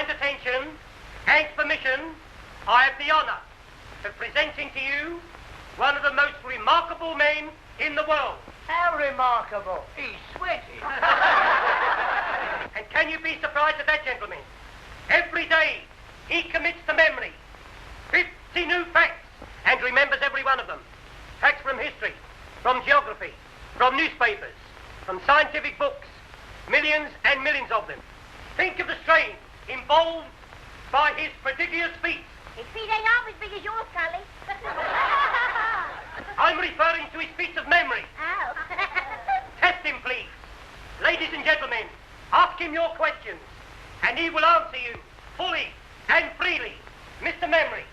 kind attention and permission, I have the honour of presenting to you one of the most remarkable men in the world. How remarkable. He's sweaty. And can you be surprised at that, gentlemen? Every day he commits to memory 50 new facts and remembers every one of them. Facts from history, from geography, from newspapers, from scientific books, millions and millions of them. Think of the strain involved by his prodigious feats. His feet ain't half as big as yours, Cully. I'm referring to his feats of memory. Oh. Test him, please. Ladies and gentlemen, ask him your questions, and he will answer you fully and freely. Mr. Memory.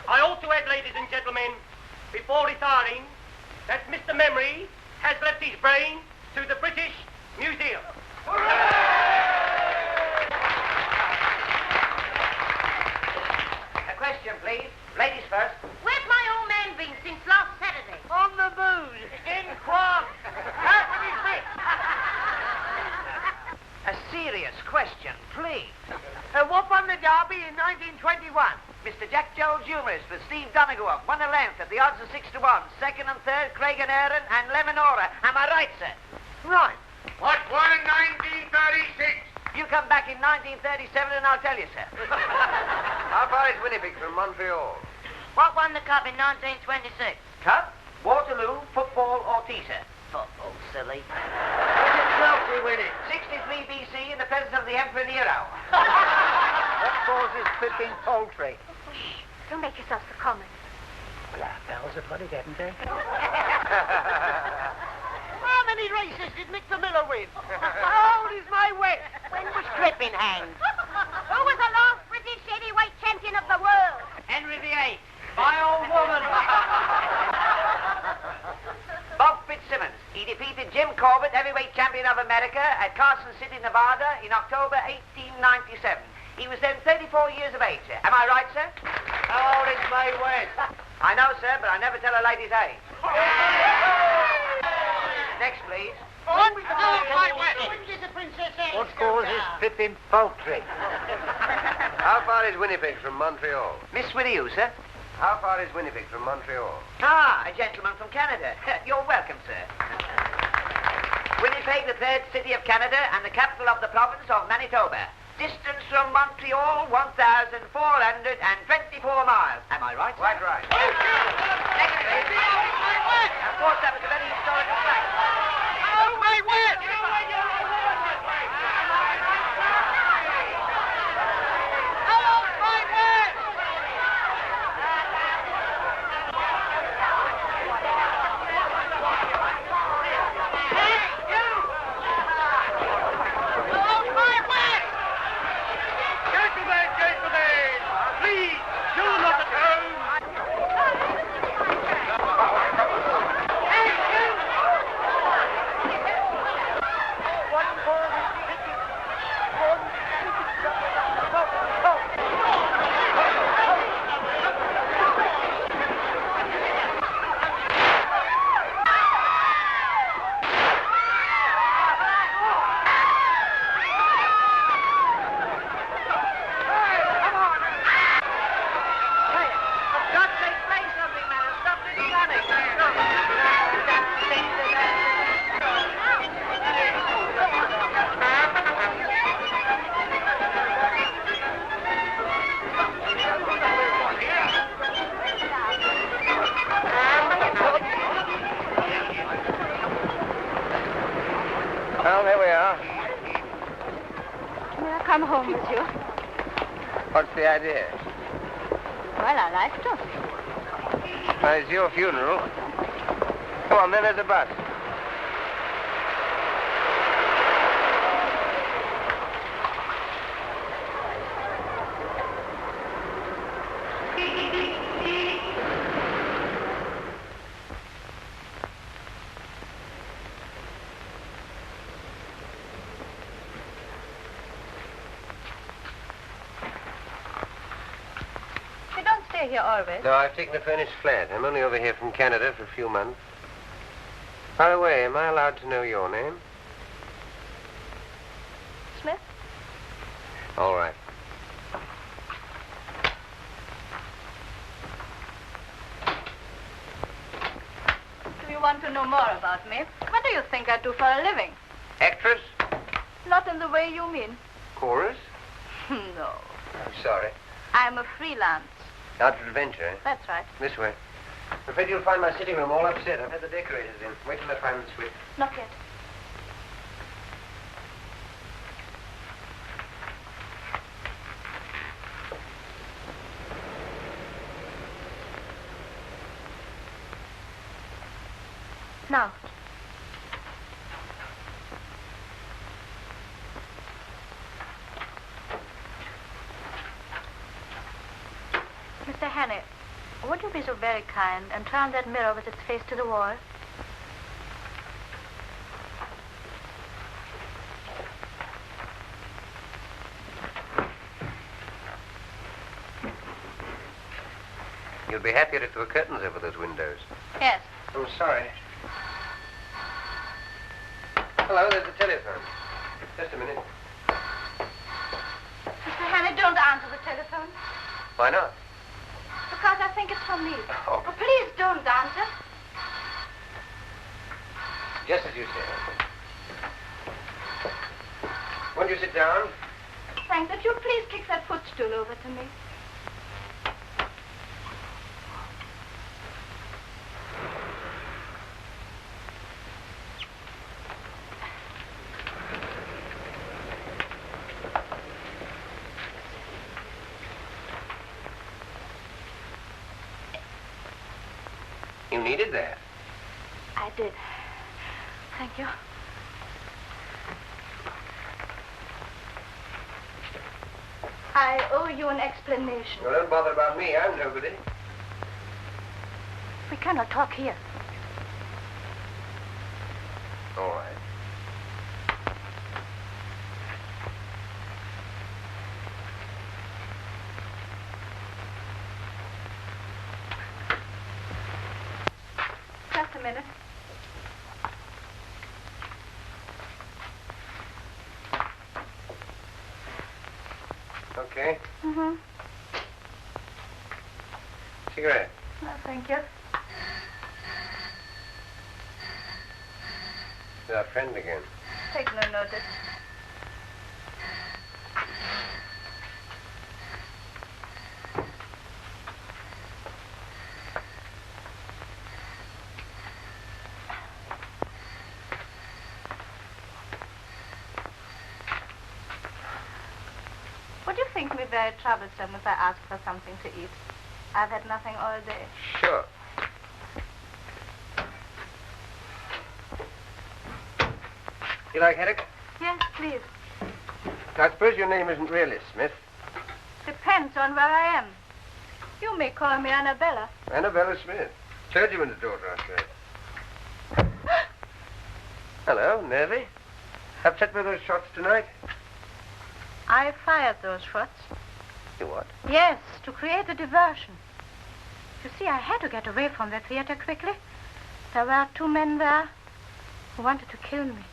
I ought to add, ladies and gentlemen, before retiring, that Mr. Memory has left his brain to the British Museum. A question, please. Ladies first. Where's my old man been since last Saturday? On the booze. In Quam. Out with his bit. A serious question, please. What won the Derby in 1921? Mr. Jack Jones humorist with Steve Donegal won a length at the odds of 6-1. Second and third, Craig and Aaron and Lemonora. Am I right, sir? Right. What won in 1936? You come back in 1937 and I'll tell you, sir. How far is Winnipeg from Montreal? What won the cup in 1926? Cup, Waterloo, football or tea, sir? Football, silly. Chelsea win it. 63 BC in the presence of the Emperor Nero. What causes flipping poultry? Don't make yourself so common. Well, our bells are bloody, haven't they? How many races did Mick the Miller win? How old is my wet? When was Crippen hanged? Who was the last British heavyweight champion of the world? Henry VIII. My old woman. Bob Fitzsimmons. He defeated Jim Corbett, heavyweight champion of America, at Carson City, Nevada, in October 1897. He was then 34 years of age, sir. Am I right, sir? How old is Mae West? I know, sir, but I never tell a lady's age. Next, please. What did the princess say? What causes flipping poultry? How far is Winnipeg from Montreal? Miss with you, sir. How far is Winnipeg from Montreal? Ah, a gentleman from Canada. You're welcome, sir. Winnipeg, the third city of Canada and the capital of the province of Manitoba. Distance from Montreal, 1,424 miles. Am I right, sir? Quite right. Next, please. Of course, that was a very historical fact. Oh, Mae West! Well, there we are. May I come home with you? What's the idea? Well, I like to. Well, it's your funeral. Come on, then, there's a bus. Here always. No, I've taken a furnished flat. I'm only over here from Canada for a few months. By the way, am I allowed to know your name? All right. Do you want to know more about me? What do you think I do for a living? Actress? Not in the way you mean. Chorus? No. I'm sorry. I'm a freelance. Out for adventure, eh? That's right. This way. I'm afraid you'll find my sitting room all upset. I've had the decorators in. Wait till I find the switch. Not yet. Now. Mr. Hannay, would you be so very kind and turn that mirror with its face to the wall? You'll be happier if there were curtains over those windows. Yes. I'm sorry. Hello, there's the telephone. Just a minute. Mr. Hannay, don't answer the telephone. Why not? Because I think it's for me. Oh. Oh, please don't answer. Just as you said. Won't you sit down? Frank, would you please kick that footstool over to me? You needed that. I did. Thank you. I owe you an explanation. Well, don't bother about me. I'm nobody. We cannot talk here. All right. Just a minute. Okay. Mm-hmm. Cigarette. No, thank you. It's our friend again. Take no notice. Would you think me very troublesome if I asked for something to eat? I've had nothing all day. Sure. You like haddock? Yes, please. I suppose your name isn't really Smith. Depends on where I am. You may call me Annabella. Annabella Smith. Clergyman's daughter, I say. Hello, nervy. Upset with those shots tonight? I fired those shots. You what? Yes, to create a diversion. You see, I had to get away from the theater quickly. There were 2 men there who wanted to kill me.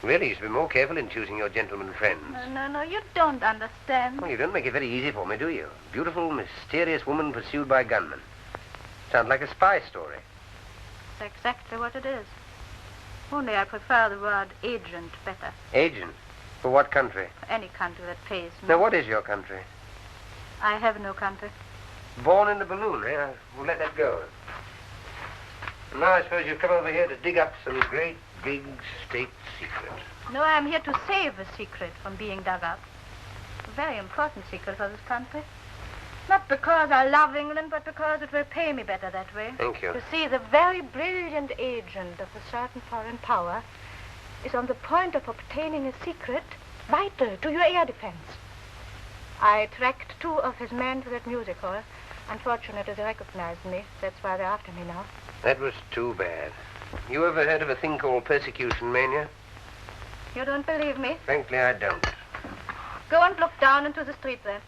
Really, you should be more careful in choosing your gentleman friends. No, you don't understand. Well, you don't make it very easy for me, do you? Beautiful, mysterious woman pursued by gunmen. Sounds like a spy story. It's exactly what it is. Only I prefer the word agent better. Agent? For what country? For any country that pays me. Now, what is your country? I have no country. Born in the balloon, eh? We'll let that go. And now I suppose you've come over here to dig up some great, big state secret. No, I'm here to save a secret from being dug up. A very important secret for this country. Not because I love England, but because it will pay me better that way. Thank you. You see, the very brilliant agent of a certain foreign power is on the point of obtaining a secret vital to your air defense. I tracked 2 of his men to that music hall. Unfortunately, they recognized me. That's why they're after me now. That was too bad. You ever heard of a thing called persecution mania? You don't believe me? Frankly, I don't. Go and look down into the street there.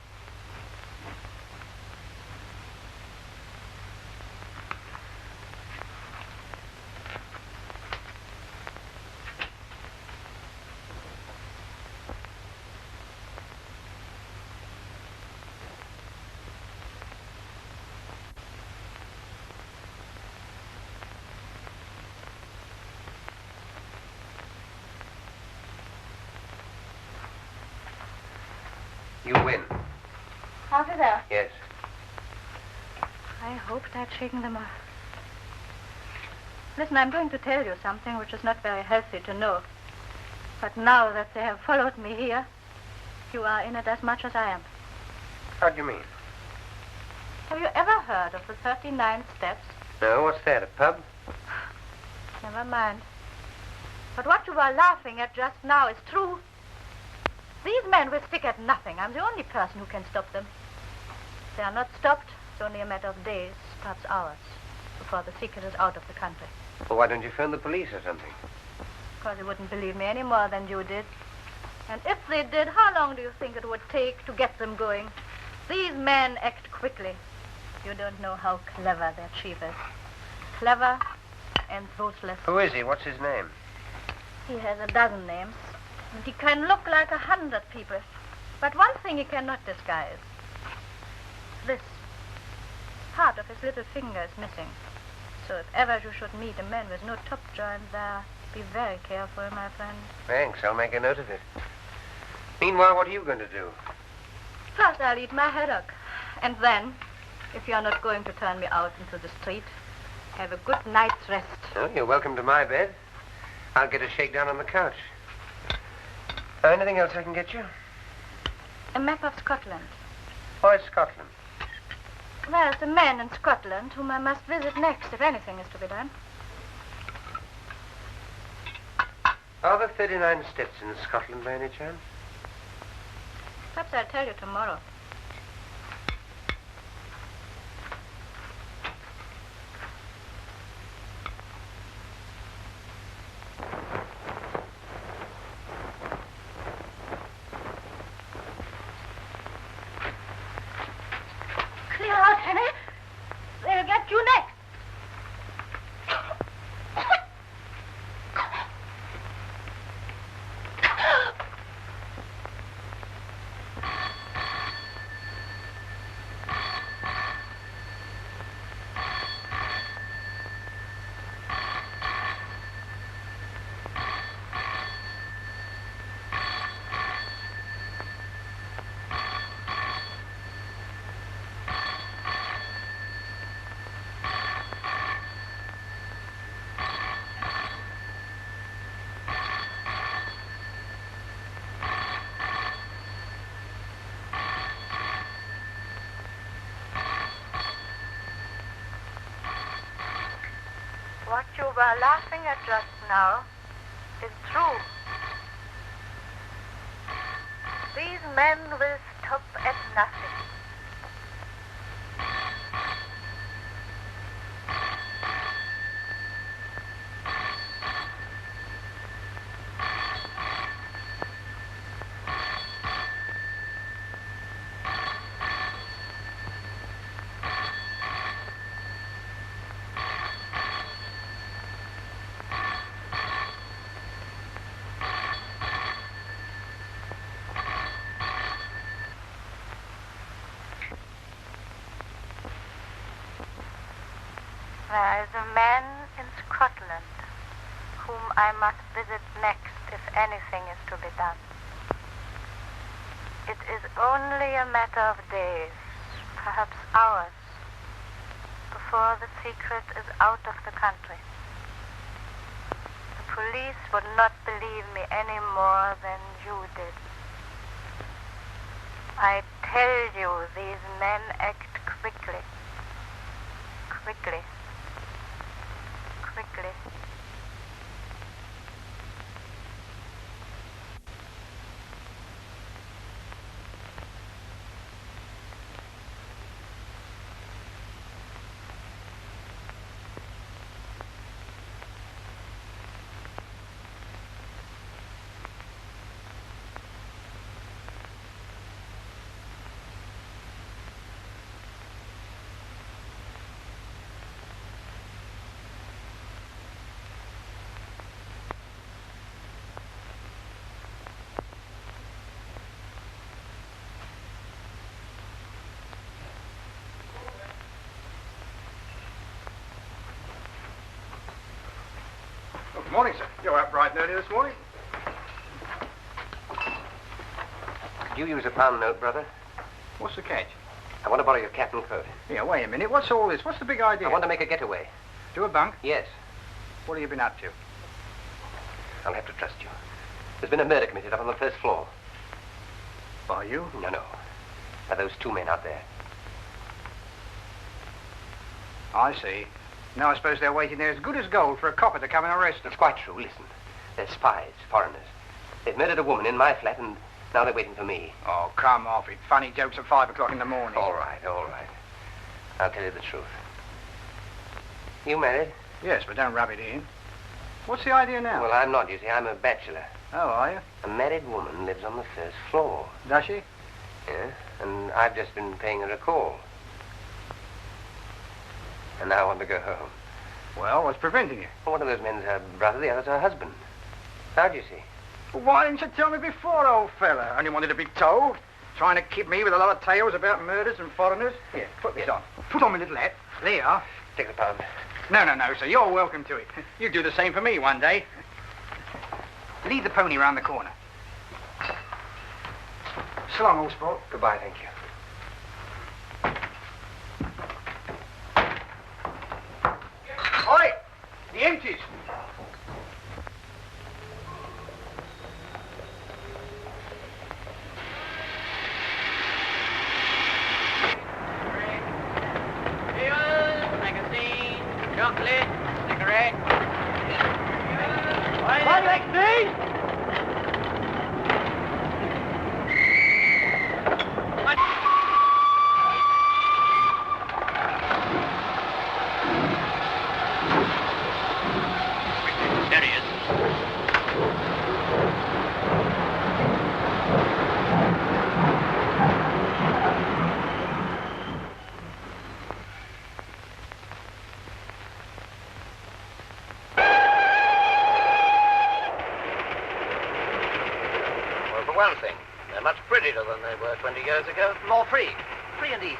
You win. Officer, Yes. I hoped I'd shaken them off. Listen, I'm going to tell you something which is not very healthy to know. But now that they have followed me here, you are in it as much as I am. How do you mean? Have you ever heard of the 39 steps? No, what's that, a pub? Never mind. But what you were laughing at just now is true. These men will stick at nothing. I'm the only person who can stop them. If they are not stopped, it's only a matter of days, perhaps hours, before the secret is out of the country. Well, why don't you phone the police or something? Because they wouldn't believe me any more than you did. And if they did, how long do you think it would take to get them going? These men act quickly. You don't know how clever their chief is. Clever and ruthless. Who is he? What's his name? He has a dozen names. And he can look like 100 people. But one thing he cannot disguise. This. Part of his little finger is missing. So if ever you should meet a man with no top joint there, be very careful, my friend. Thanks, I'll make a note of it. Meanwhile, what are you going to do? First, I'll eat my haddock. And then, if you're not going to turn me out into the street, have a good night's rest. Oh, you're welcome to my bed. I'll get a shakedown on the couch. Anything else I can get you? A map of Scotland. Why Scotland? There's a man in Scotland whom I must visit next if anything is to be done. Are there 39 steps in Scotland by any chance? Perhaps I'll tell you tomorrow. Clear out, Henry. They'll get you next. What you were laughing at just now is true. These men will stop at nothing. There is a man in Scotland whom I must visit next if anything is to be done. It is only a matter of days, perhaps hours, before the secret is out of the country. The police would not believe me any more than you did. I tell you, these men act quickly. Quickly. Quickly. Good morning, sir. You're out bright and early this morning. Could you use a pound note, brother? What's the catch? I want to borrow your cap and coat. Yeah, wait a minute. What's all this? What's the big idea? I want to make a getaway. Do a bunk? Yes. What have you been up to? I'll have to trust you. There's been a murder committed up on the first floor. By you? No. By those two men out there. I see. Now I suppose they're waiting there as good as gold for a copper to come and arrest them. It's quite true. Listen. They're spies, foreigners. They've murdered a woman in my flat, and now they're waiting for me. Oh, come off it. Funny jokes at 5 o'clock in the morning. All right. I'll tell you the truth. You married? Yes, but don't rub it in. What's the idea now? Well, I'm not, you see. I'm a bachelor. Oh, are you? A married woman lives on the first floor. Does she? Yes, and I've just been paying her a call. And now I want to go home. Well, what's preventing you? Well, one of those men's her brother, the other's her husband. How do you see? Well, why didn't you tell me before, old fella? Only wanted to be told. Trying to kid me with a lot of tales about murders and foreigners. Here, put this on. Put on my little hat. There you are. Take the pound. No, sir. You're welcome to it. You do the same for me one day. Lead the pony round the corner. So long, old sport. Goodbye, thank you. Oi! The empties. Magazine, chocolate, cigarette. There he is. Well, for one thing, they're much prettier than they were 20 years ago. More free. Free and easy.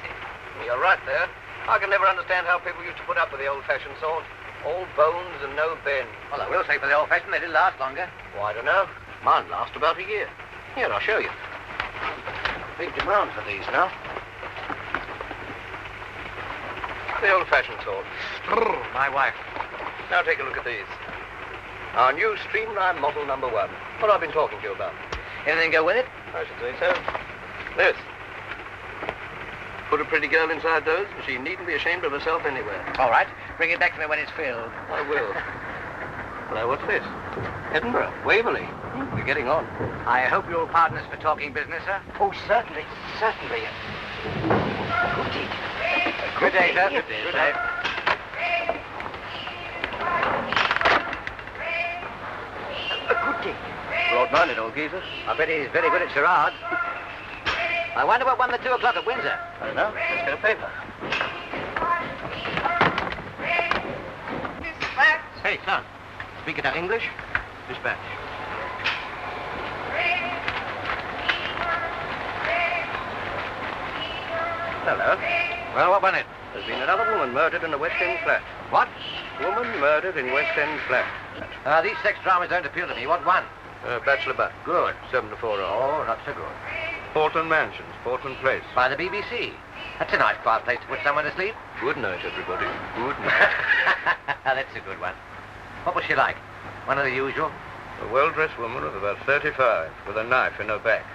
You're right there. I can never understand how people used to put up with the old-fashioned sort. All bones and no bend. Well, I will say for the old-fashioned, they did last longer. Well, I don't know. Mine last about a year. Here, I'll show you. Big demand for these now. The old-fashioned sort. My wife. Now take a look at these. Our new streamline model number 1. What I've been talking to you about. Anything go with it? I should say so. This. Put a pretty girl inside those, and she needn't be ashamed of herself anywhere. All right. Bring it back to me when it's filled. I will. Now, what's this? Edinburgh, Waverley. We're getting on. I hope you'll pardon us for talking business, sir. Oh, certainly. Good day, sir. Good day, Good sir. day. Broad-minded old geezer. I bet he's very good at charades. I wonder what won the 2 o'clock at Windsor. I don't know. Let's get a paper. Hey, son. Speak it out English? Dispatch. Hello. Well, what won it? There's been another woman murdered in a West End flat. What? Woman murdered in West End flat. These sex dramas don't appeal to me. What one? Bachelor butt. Good. 7 to 4 hours. Oh, not so good. Portland Mansions, Portland Place. By the BBC. That's a nice quiet place to put someone to sleep. Good night, everybody. Good night. That's a good one. What was she like? One of the usual? A well-dressed woman of about 35, with a knife in her back.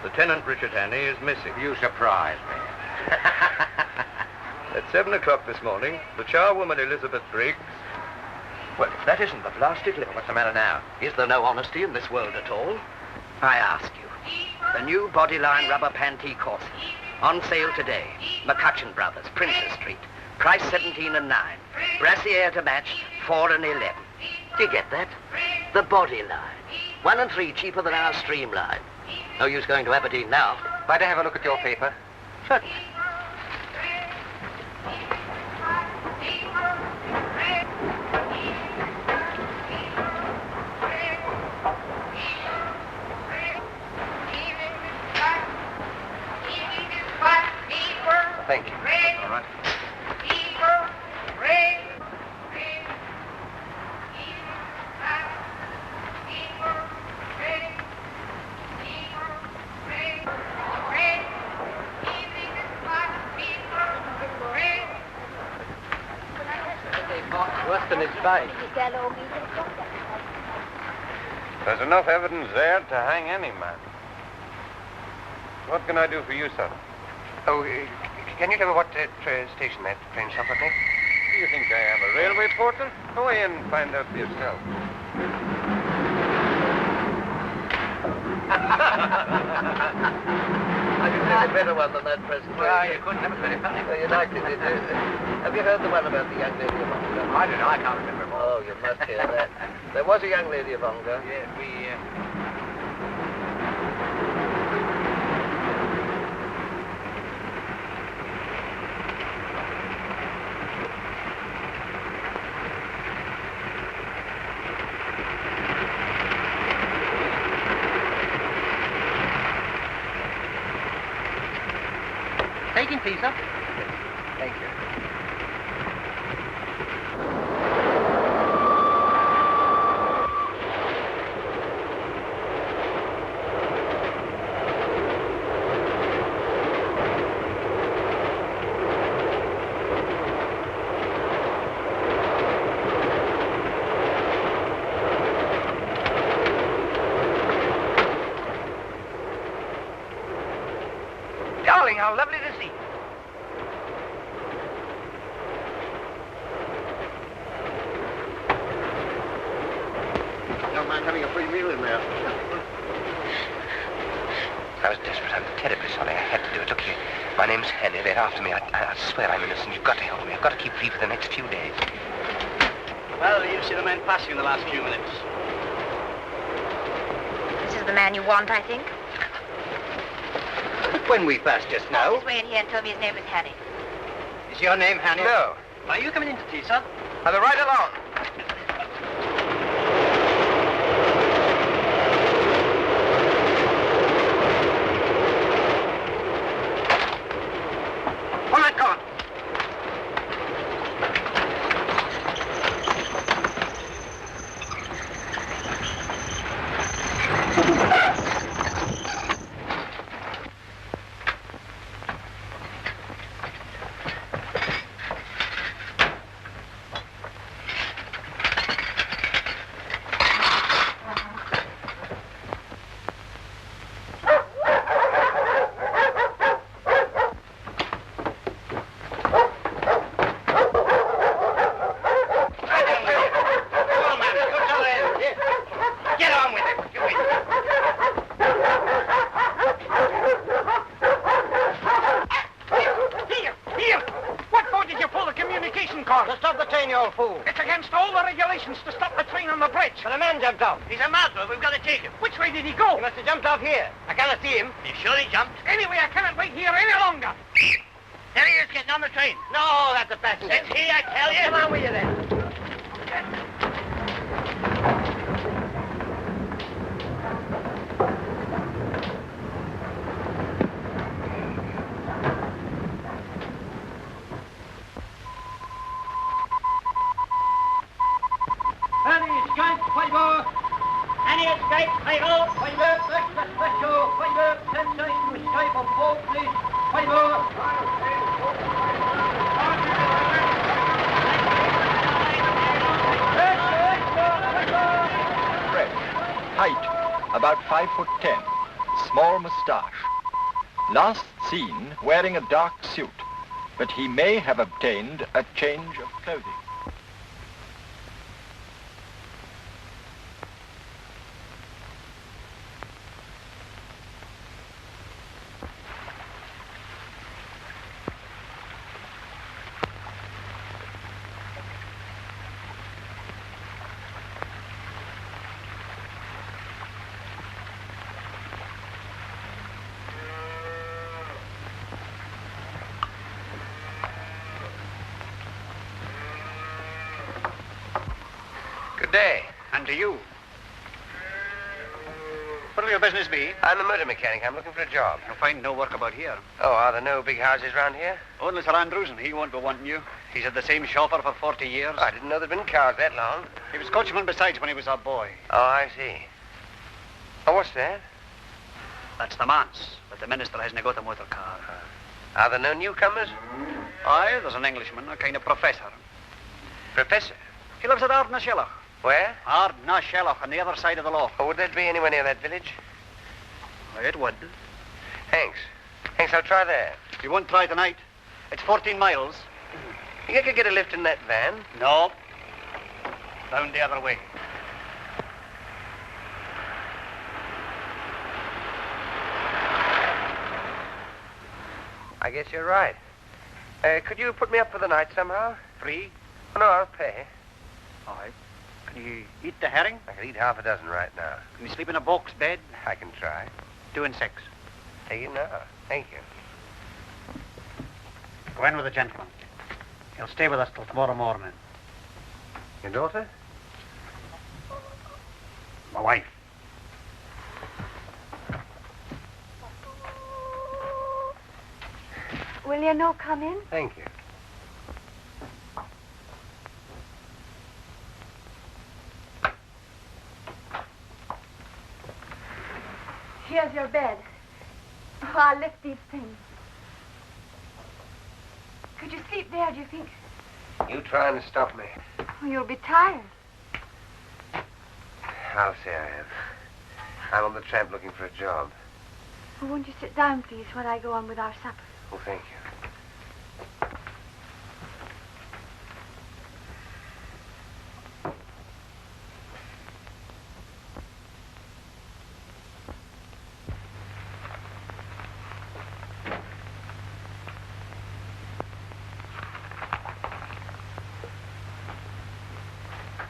Lieutenant Richard Hannay is missing. You surprise me. At 7 o'clock this morning, the charwoman Elizabeth Briggs... Well, if that isn't the blasted lip. What's the matter now? Is there no honesty in this world at all? I ask you. The new bodyline rubber panty corsets. On sale today. McCutcheon Brothers, Princess Street. Price 17 and 9. Brassiere to match, 4 and 11. Do you get that? The bodyline. 1 and 3 cheaper than our streamline. No use going to Aberdeen now. Might I have a look at your paper? Certainly. Thank you. All right. Worse than his face. There's enough evidence there to hang any man. What can I do for you, sir? Oh, can you tell me what station that train stopped at next? Do you think I am a railway porter? Go away and find out for yourself. I can think a better one than that present. Well, you couldn't have it very funny. You liked it, did you? Have you heard the one about the young lady of Ongar? I don't know. I can't remember. Oh, you must hear that. There was a young lady of Ongar. Yes, we... Taking please, sir. Thank you. Darling, how lovely to see you. Don't mind having a free meal in there. I was desperate. I'm terribly sorry. I had to do it. Look here. My name's Henry. They're after me. I swear I'm innocent. You've got to help me. I've got to keep free for the next few days. Well, you've seen a man passing in the last few minutes. This is the man you want, I think. When we passed just now. He's way in here and told me his name was Harry. Is your name Hanny? No. Are you coming in to tea, sir? I'll be right along. All right, come on. It's against all the regulations to stop the train on the bridge. But a man jumped off. He's a murderer. We've got to take him. Which way did he go? He must have jumped off here. I cannot see him. You sure he jumped? Anyway, I cannot wait here any longer. There he is getting on the train. No, that's a passenger. It's he, I tell you. Come on with you then. Height, about 5'10", small moustache. Last seen wearing a dark suit, but he may have obtained a change of clothing. Good day. And to you. What'll your business be? I'm a motor mechanic. I'm looking for a job. You'll find no work about here. Oh, are there no big houses round here? Only Sir Andrews, and he won't be wanting you. He's had the same chauffeur for 40 years. Oh, I didn't know there'd been cars that long. He was coachman besides when he was a boy. Oh, I see. Oh, what's that? That's the manse, but the minister hasn't got a motor car. Are there no newcomers? Aye, there's an Englishman, a kind of professor. Professor? He lives at Ardnashelloch. Where? Ardnashelloch, on the other side of the loch. Oh, would that be anywhere near that village? It would. Thanks. Thanks, I'll try there. You won't try tonight. It's 14 miles. You could get a lift in that van? No. Down the other way. I guess you're right. Could you put me up for the night somehow? Free? Oh, no, I'll pay. All right. Can you eat the herring? I could eat half a dozen right now. Can you sleep in a box bed? I can try. 2 and 6. Take it now. Thank you. Go in with the gentleman. He'll stay with us till tomorrow morning. Your daughter? My wife. Will you no come in? Thank you. Here's your bed. Oh, I'll lift these things. Could you sleep there, do you think? You trying to stop me? Oh, you'll be tired. I'll say I am. I'm on the tramp looking for a job. Oh, won't you sit down, please, while I go on with our supper? Oh, thank you.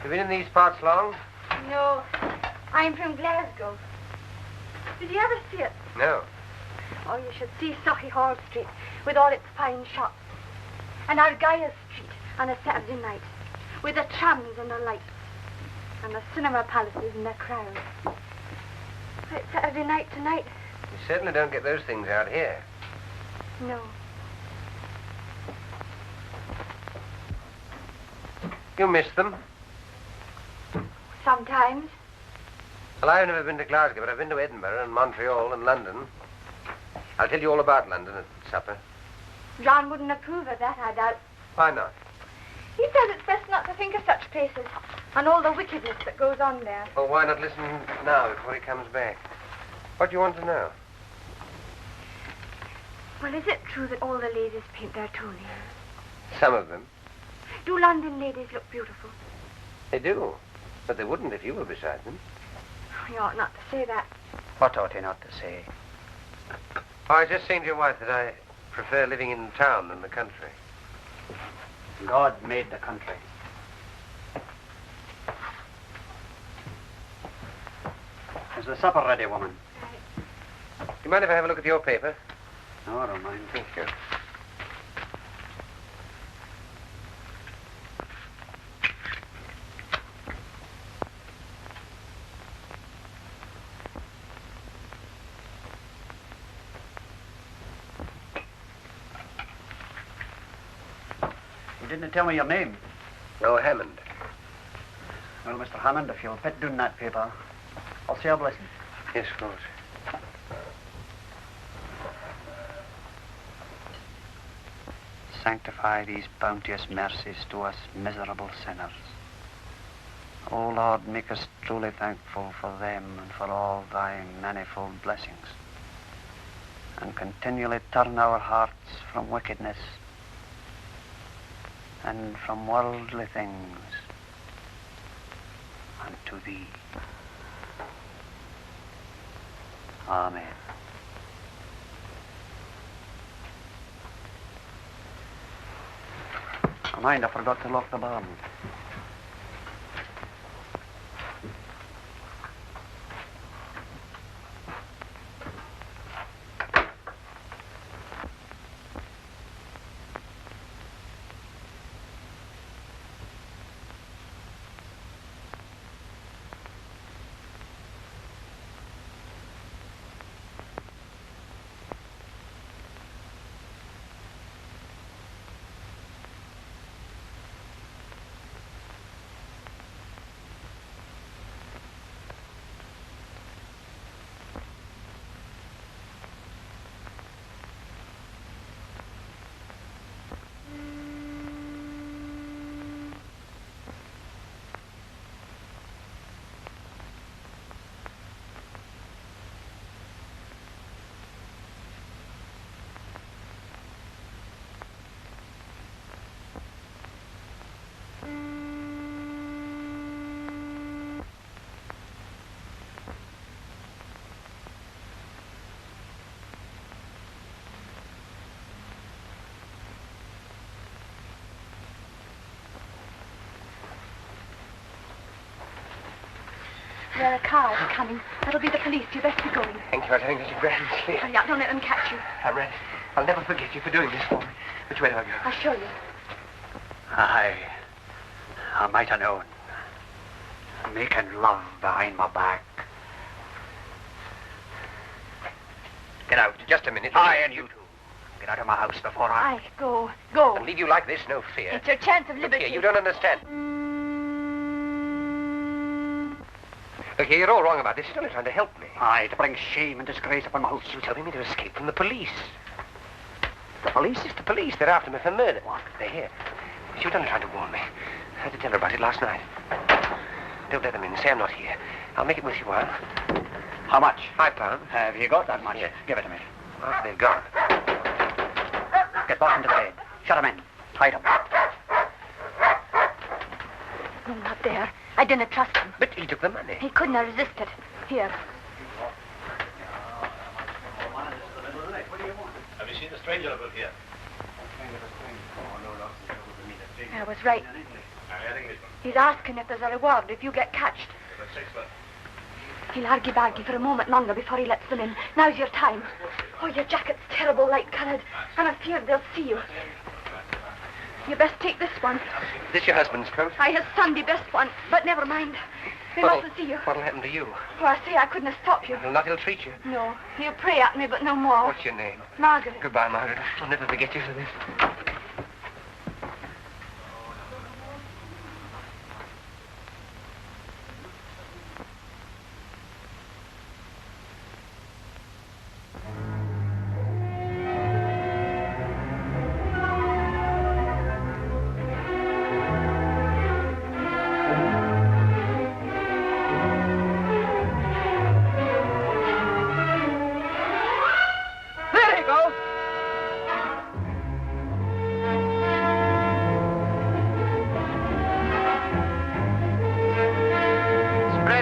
You been in these parts long? No, I'm from Glasgow. Did you ever see it? No. Oh, you should see Sauchiehall Street with all its fine shops. And Argyle Street on a Saturday night with the trams and the lights and the cinema palaces and the crowds. It's Saturday night tonight. You certainly don't get those things out here. No. You miss them? Sometimes. Well, I've never been to Glasgow, but I've been to Edinburgh and Montreal and London. I'll tell you all about London at supper. John wouldn't approve of that, I doubt. Why not? He says it's best not to think of such places and all the wickedness that goes on there. Well, why not listen now before he comes back? What do you want to know? Well, is it true that all the ladies paint their toenails? Some of them. Do London ladies look beautiful? They do. But they wouldn't if you were beside them. You ought not to say that. What ought he not to say? Oh, I was just saying to your wife that I prefer living in town than the country. God made the country. Is the supper ready, woman? Do you mind if I have a look at your paper? No, I don't mind. Thank you. You didn't tell me your name. No, Hammond. Well, Mr. Hammond, if you'll put down that paper, I'll say a blessing. Yes, of course. Sanctify these bounteous mercies to us miserable sinners. O Lord, make us truly thankful for them and for all thy manifold blessings, and continually turn our hearts from wickedness and from worldly things unto thee. Amen. Mind, I forgot to lock the barn. There are cars coming. That'll be the police. You best be going. Thank you. I was having such a grand sleep. Hurry up. Don't let them catch you. I'm ready. I'll never forget you for doing this for me. Which way do I go? I'll show you. I might have known. Making love behind my back. Get out. Just a minute. I and you two. Get out of my house before I... Go. I'll leave you like this, no fear. It's your chance of Look liberty. here, you don't understand. Look here, you're all wrong about this. You're only trying to help me. Aye, to bring shame and disgrace upon my house. You're telling me to escape from the police. The police? It's the police. They're after me for murder. What? They're here. She was only trying to warn me. I had to tell her about it last night. Don't let them in. Say I'm not here. I'll make it with you a while. How much? £5. Have you got that much? Yes. Give it to me. Oh, they've gone. Get back into the bed. Shut 'em in. Hide 'em. No, not there. I didn't trust him. But he took the money. He couldn't have resisted. Here. Have you seen a stranger about here? I was right. He's asking if there's a reward if you get catched. He'll argy-bargy for a moment longer before he lets them in. Now's your time. Oh, your jacket's terrible light-coloured. I'm afraid they'll see you. You best take this one. Is this your husband's coat? His Sunday best one, but never mind. They mustn't see you. What'll happen to you? Oh, I say I couldn't have stopped you. He'll not ill-treat you. No, he'll pray at me, but no more. What's your name? Margaret. Goodbye, Margaret. I'll never forget you for this.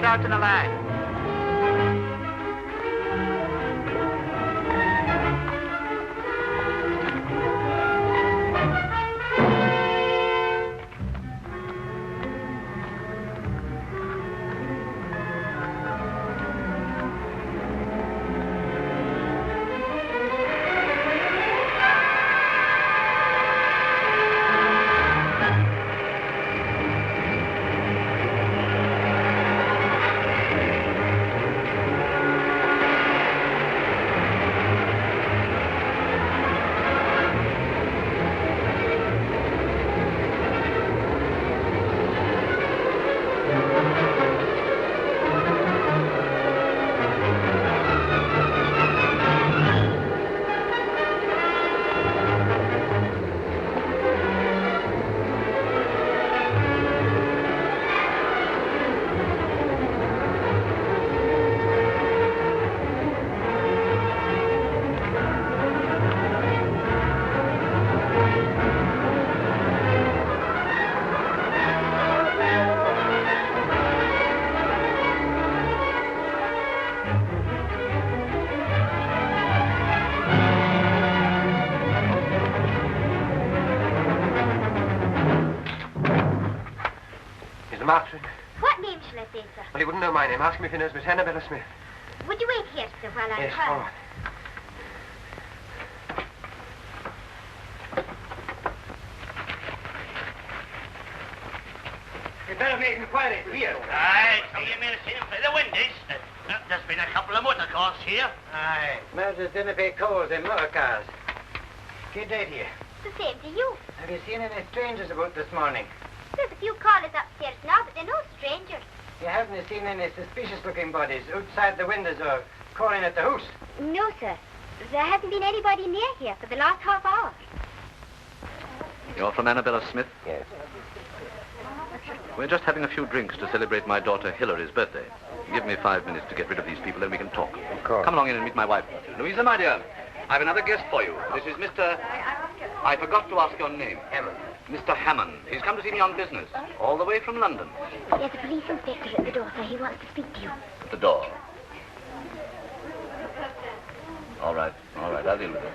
Out to the line. Martin. What name shall I say, sir? Well, he wouldn't know my name. Ask him if he knows Miss Annabella Smith. Would you wait here, sir, while I Yes, try? all right. You'd better make inquiry here. Aye, so you may have seen him through the windows. There's been a couple of motor cars here. Aye. Murders didn't pay calls in motor cars. Good day to you. The same to you. Have you seen any strangers about this morning? There's a few callers upstairs now, but they're no strangers. You haven't seen any suspicious-looking bodies outside the windows or calling at the house? No, sir. There hasn't been anybody near here for the last half hour. You're from Annabella Smith? Yes. We're just having a few drinks to celebrate my daughter Hilary's birthday. Give me 5 minutes to get rid of these people, then we can talk. Of course. Come along in and meet my wife. Louisa, my dear, I've another guest for you. This is Mr... I forgot to ask your name. Hammond. Mr. Hammond. He's come to see me on business, all the way from London. There's a police inspector at the door, sir. He wants to speak to you. At the door. All right, I'll deal with it.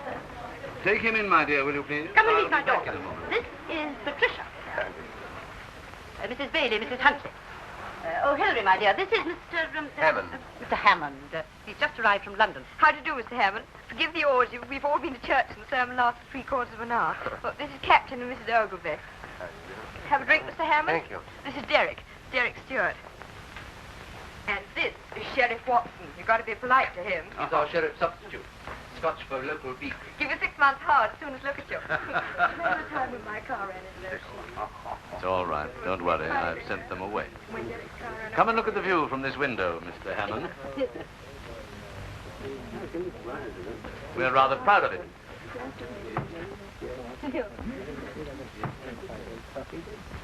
Take him in, my dear, will you please? Come and I'll meet my be back daughter. in a moment. This is Patricia. Mrs. Bailey, Mrs. Huntley. Oh, Hilary, my dear, this is Mr. Hammond. Mr. Hammond. He's just arrived from London. How do you do, Mr. Hammond? Forgive the orgy. We've all been to church and the sermon lasted 3/4 of an hour. Well, this is Captain and Mrs. Ogilvy. Have a drink, Mr. Hammond? Thank you. This is Derek Stewart. And this is Sheriff Watson. You've got to be polite to him. He's our sheriff substitute. Scotch for local beef. Give you 6 months hard as soon as look at you. Remember the time when my car ran into those It's all right. Don't worry. I've sent them away. Come and look at the view from this window, Mr. Hammond. We're rather proud of it.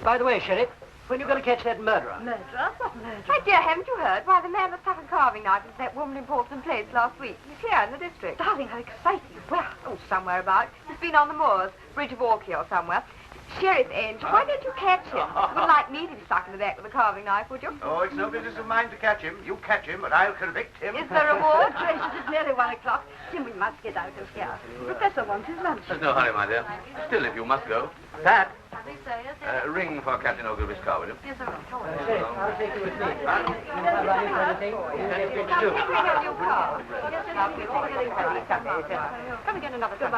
By the way, Sheriff, when are you going to catch that murderer? Murderer? What murderer? My dear, haven't you heard? Why, the man that stuck a carving knife into that woman in Portland Place last week. He's here in the district. Darling, how exciting. Well, oh, somewhere about. He's been on the moors, Bridge of Orkney or somewhere. Sheriff Angel, why don't you catch him? You wouldn't like me to be stuck in the back with a carving knife, would you? Oh, it's no business of mine to catch him. You catch him, and I'll convict him. Is there a reward? Gracious, it's nearly 1 o'clock. Jim, we must get out of here. Professor wants his lunch. There's no hurry, my dear. Still, if you must go. Pat, ring for Captain Ogilvy's car, will you? Yes, sir. Sheriff, I'll take you with me. If I run into anything, you get it too. Come and get another cup.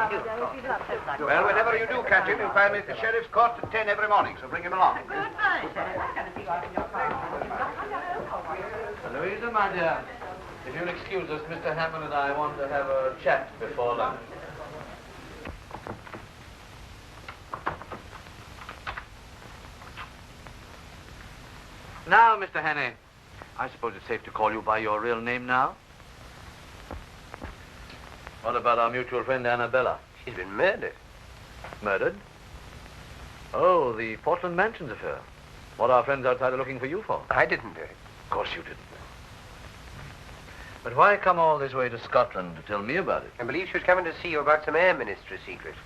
Well, whenever you do catch him, you'll find me at the sheriff's court at 10 every morning, so bring him along. Louisa, my dear, if you'll excuse us, Mr. Hammond and I want to have a chat before lunch. Now, Mr. Hannay, I suppose it's safe to call you by your real name now? What about our mutual friend Annabella? She's been murdered. Murdered? Oh, the Portland Mansions affair. What our friends outside are looking for you for? I didn't do it. Of course you didn't. But why come all this way to Scotland to tell me about it? I believe she was coming to see you about some Air Ministry secret.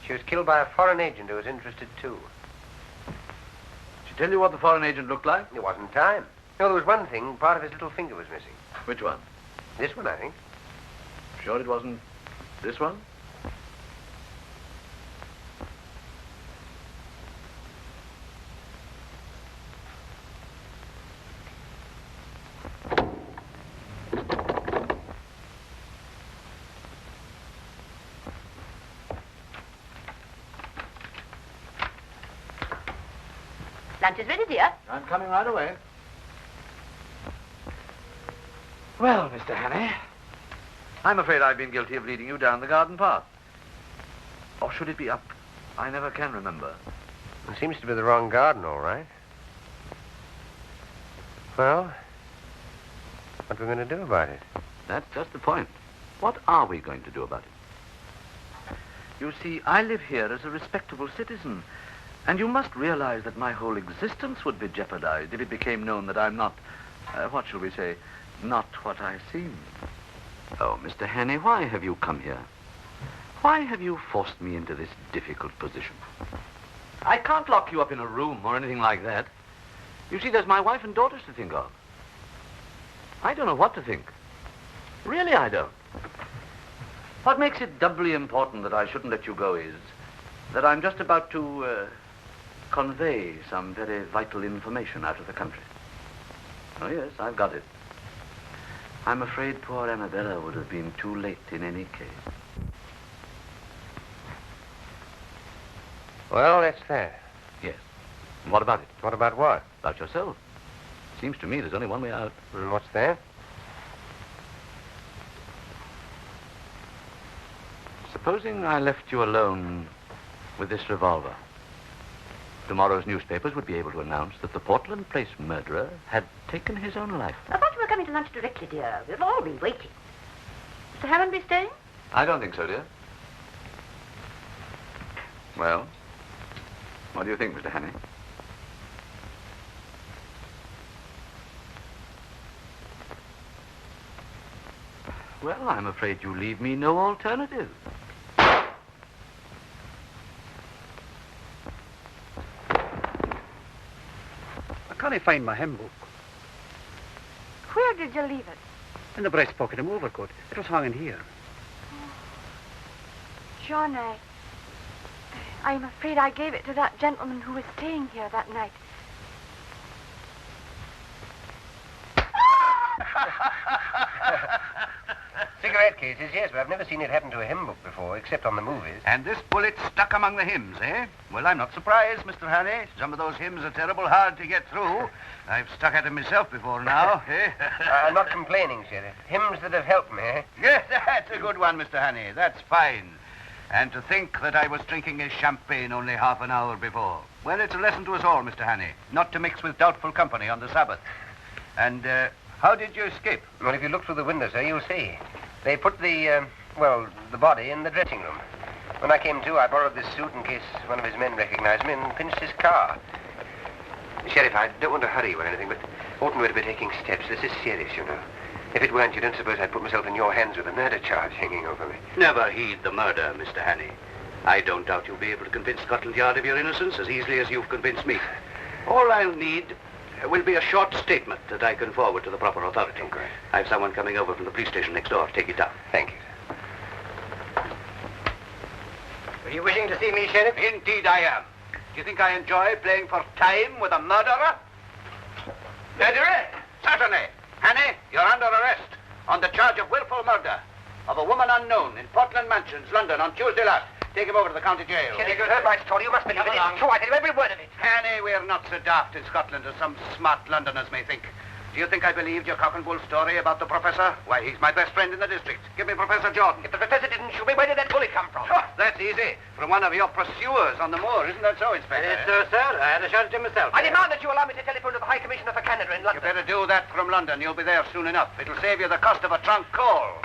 She was killed by a foreign agent who was interested too. Did she tell you what the foreign agent looked like? It wasn't time. No, there was one thing. Part of his little finger was missing. Which one? This one, I think. Sure it wasn't this one? Lunch is ready, dear. I'm coming right away. Well, Mr. Hannay, I'm afraid I've been guilty of leading you down the garden path. Or should it be up? I never can remember. It seems to be the wrong garden, all right. Well, what are we going to do about it? That's just the point. What are we going to do about it? You see, I live here as a respectable citizen, and you must realize that my whole existence would be jeopardized if it became known that I'm not, what shall we say, not what I seem. Oh, Mr. Hannay, why have you come here? Why have you forced me into this difficult position? I can't lock you up in a room or anything like that. You see, there's my wife and daughters to think of. I don't know what to think. Really, I don't. What makes it doubly important that I shouldn't let you go is that I'm just about to convey some very vital information out of the country. Oh, yes, I've got it. I'm afraid poor Annabella would have been too late in any case. Well, that's that. Yes. And what about it? What about what? About yourself. Seems to me there's only one way out. And what's that? Supposing I left you alone with this revolver. Tomorrow's newspapers would be able to announce that the Portland Place murderer had taken his own life. I thought you were coming to lunch directly, dear. We've all been waiting. Mr. Hammond be staying? I don't think so, dear. Well, what do you think, Mr. Hannay? Well, I'm afraid you leave me no alternative. I can't find my hymn book. Where did you leave it? In the breast pocket of my overcoat. It was hanging here. John, I'm afraid I gave it to that gentleman who was staying here that night. Cigarette cases, yes, but I've never seen it happen to a hymn book before, except on the movies. And this bullet stuck among the hymns, eh? Well, I'm not surprised, Mr. Haney. Some of those hymns are terrible hard to get through. I've stuck at them myself before now, eh? I'm not complaining, Sheriff. Hymns that have helped me, eh? Yes, that's a good one, Mr. Haney. That's fine. And to think that I was drinking a champagne only half an hour before. Well, it's a lesson to us all, Mr. Haney, not to mix with doubtful company on the Sabbath. And, how did you escape? Well, if you look through the window, sir, you'll see. They put the body in the dressing room. When I came to, I borrowed this suit in case one of his men recognized me and pinched his car. Sheriff, I don't want to hurry you or anything, but oughtn't we to be taking steps? This is serious, you know. If it weren't, you don't suppose I'd put myself in your hands with a murder charge hanging over me. Never heed the murder, Mr. Haney. I don't doubt you'll be able to convince Scotland Yard of your innocence as easily as you've convinced me. All I'll need will be a short statement that I can forward to the proper authority. Okay. I've someone coming over from the police station next door to take it down. Thank you. Are you wishing to see me, Sheriff? Indeed I am. Do you think I enjoy playing for time with a murderer? Murderer? Certainly. Haney, you're under arrest on the charge of willful murder of a woman unknown in Portland Mansions, London, on Tuesday last. Take him over to the county jail. Sheriff, you heard my story. You must believe it. It's true. I tell you every word of it. Haney, we're not so daft in Scotland as some smart Londoners may think. Do you think I believed your cock and bull story about the professor? Why, he's my best friend in the district. Give me Professor Jordan. If the professor didn't shoot me, where did that bullet come from? Oh, that's easy. From one of your pursuers on the moor. Isn't that so, Inspector? It is so, sir. I had a shot at him myself. I demand that you allow me to telephone to the High Commissioner for Canada in You London. better do that from London. You'll be there soon enough. It'll save you the cost of a trunk call.